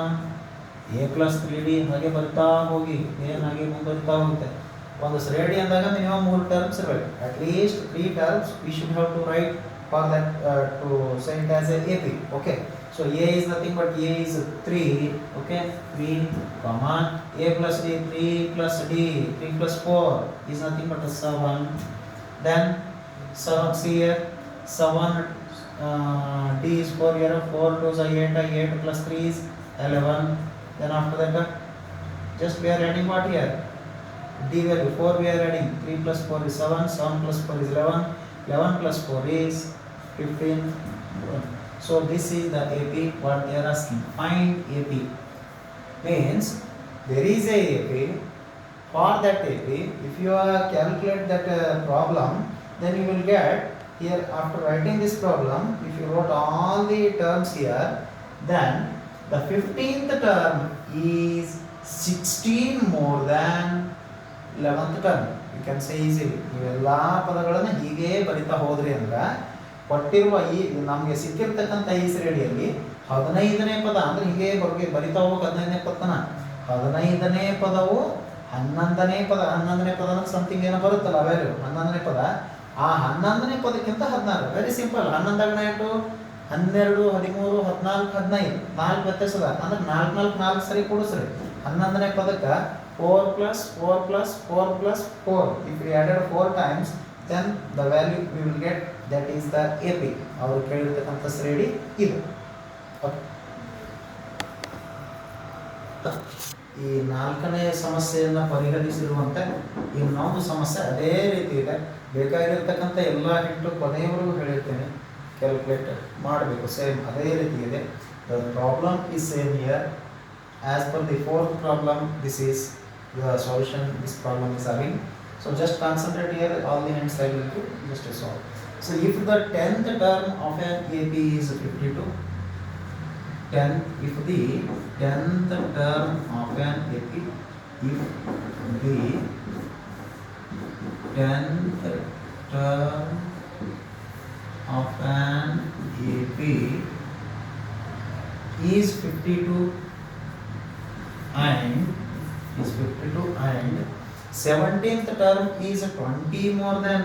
A plus 3D ಹಾಗೆ ಬರ್ತಾ ಹೋಗಿ ಏನಾಗಿ ಮುಂದುವರಿತಾ ಹೋಗುತ್ತೆ. ಒಂದು ಶ್ರೇಣಿ ಅಂದಾಗ ಮಿನಿಮಮ್ 3 ಟರ್ಮ್ಸ್ ಇರಬೇಕು. At least 3 terms we should have to write for that to say it as a AP. Okay, so A is nothing but A is 3. Okay, 3 comma A plus D, 3 plus D, 3 plus 4 is nothing but a 7. Then 7, see here, 7 D is 4 here, 4 2 is 8, 8 plus 3 is 11. Then after that just we are adding what here? D value 4 we are adding. 3 plus 4 is 7, 7 plus 4 is 11, 11 plus 4 is 15. So this is the AP what they are asking. Find AP. Means there is a AP. For that AP, if you calculate that problem, then you will get here after writing this problem, if you wrote all the terms here, then the 15th term is 16 more than 11th term. You can say easily. ಇವೆಲ್ಲ ಪದಗಳನ್ನು ಹೀಗೆ ಬರಿತಾ ಹೋದ್ರಿ ಅಂದ್ರೆ ಕೊಟ್ಟಿರುವ ಈ ನಮಗೆ ಸಿಕ್ಕಿರ್ತಕ್ಕಂಥ ಈ ಶ್ರೇಣಿಯಲ್ಲಿ 15ನೇ ಪದ ಅಂದ್ರೆ ಹೀಗೆ ಬರಿತಾ ಹೋಗಿ 15ನೇ ಪದನ 15ನೇ ಪದವು 11ನೇ ಪದ 11ನೇ ಪದ ಅಂದ್ರೆ ಸಮಥಿಂಗ್ ಏನೋ ಬರುತ್ತಲ್ಲ ವ್ಯಾಲ್ಯೂ 11ನೇ ಪದ ಆ 11ನೇ ಪದಕ್ಕಿಂತ 16. Very simple. 11 ಎಷ್ಟು 12 13 14 15 4 ವ್ಯತ್ಯಾಸದ ಅಂದ್ರೆ 4 4 ಸರಿ ಕೂಡಿಸ್ರಿ 11ನೇ ಪದಕ್ಕೆ 4 plus 4 plus 4 plus 4. If we added 4 times, then the value we will get, that is the AP. Our ಕೇಳಿರ್ತಕ್ಕಂಥ ಶ್ರೇಣಿ ಇದು. ಈ 4ನೇ ಸಮಸ್ಯೆಯನ್ನು ಪರಿಹರಿಸಿರುವಂತೆ ಇನ್ನೊಂದು ಸಮಸ್ಯೆ ಅದೇ ರೀತಿ ಇದೆ. ಬೇಕಾಗಿರ್ತಕ್ಕಂಥ ಎಲ್ಲ ಹಿಟ್ಟು ಕೊನೆಯವರೆಗೂ ಹೇಳಿರ್ತೇನೆ. ಕ್ಯಾಲ್ಕುಲೇಟ್ ಮಾಡಬೇಕು. ಸೇಮ್ ಅದೇ ರೀತಿ ಇದೆ. The problem is same here. As per the fourth problem, this is the solution this problem is having. So just concentrate here, all the hands I will do just to solve. So if the 10th term of an AP is 52, if the 10th term of an AP, if the 10th term of an AP is 52 and 17th term is 20 more than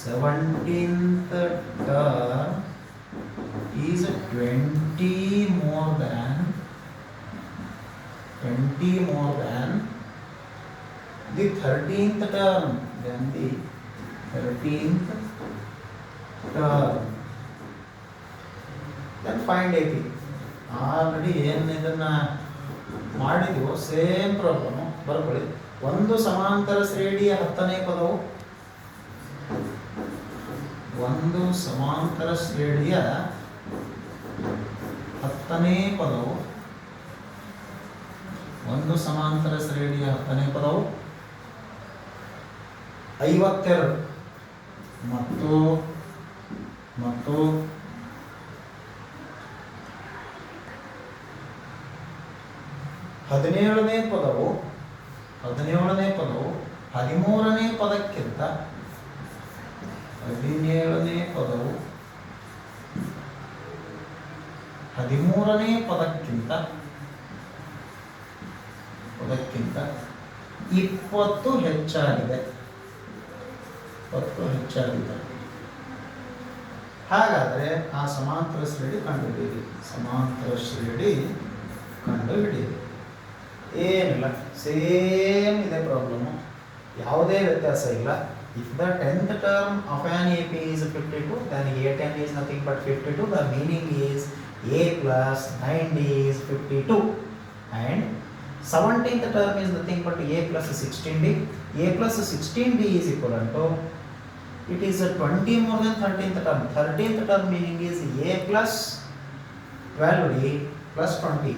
17th term is 20 more than the 13th term. Then the 13th term. Then find AP. Already ಏನು ಇದನ್ನ ಮಾಡಿದೆವು. Same problem ಬರ್ಕೊಳ್ಳಿ. ಒಂದು ಸಮಾಂತರ ಶ್ರೇಣಿಯ 10ನೇ ಪದವು ಒಂದು ಸಮಾಂತರ ಶ್ರೇಣಿಯ 10ನೇ ಪದವು 52 ಮತ್ತು 17ನೇ ಪದವು 13ನೇ ಪದಕ್ಕಿಂತ 13ನೇ ಪದಕ್ಕಿಂತ 20 ಹೆಚ್ಚಾಗಿದೆ. ಹಾಗಾದರೆ ಆ ಸಮಾಂತರ ಶ್ರೇಣಿ ಕಂಡುಹಿಡಿಯಿರಿ. ಏನಿಲ್ಲ, ಸೇಮ್ ಇದೆ ಪ್ರಾಬ್ಲಮ್, ಯಾವುದೇ ವ್ಯತ್ಯಾಸ ಇಲ್ಲ. If the 10th term of an AP is 52, then A10 is nothing but 52. The meaning is A plus 9D is 52. and 17th term is nothing but a plus 16d. A plus 16d is equivalent to, it is a 20 more than 13th term. 13th term meaning is a plus 12d plus 20.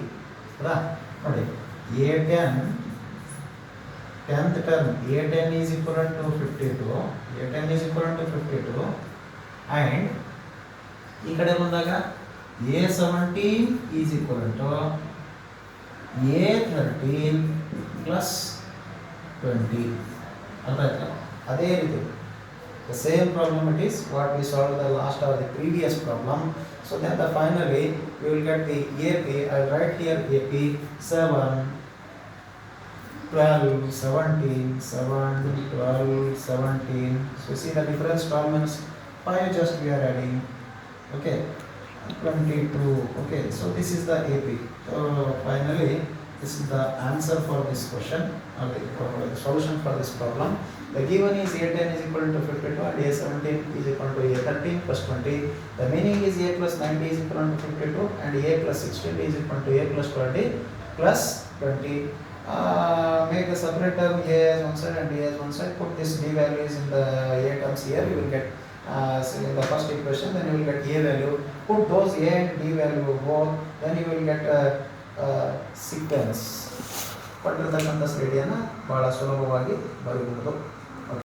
ನೋಡಿ a10 10th term a10 is equivalent to 52. a10 is equivalent to 52 and ಈ ಕಡೆ ಬಂದಾಗ a17 is equivalent to a13 plus 20. ಅರ್ಥ ಆಯ್ತಾ? ಅದೇ ರೀತಿ the same problem it is what we solved the last or the previous problem. So then finally we will get the AP. I will write here AP 7 12 17 7 12 17. So see the difference terms 5 just we are adding. Okay, 22. Okay, so this is the AP. So finally this is the answer for this question or the solution for this problem. The given is a10 is equal to 52 and a17 is equal to a13 plus 20. The meaning is a plus 90 is equal to 52 and a plus 16 is equal to a plus 20 plus 20. Make the separate term a as one side and a as one side. Put this d values in the a terms here. You will get in the first equation. Then you will get a value. Put those a and d value both. Then you will get sequence. ಪಟ್ಟಿರ್ತಕ್ಕಂಥ ಶ್ರೇಣಿಯನ್ನು ಬಹಳ ಸುಲಭವಾಗಿ ಬರೆಯಬಹುದು.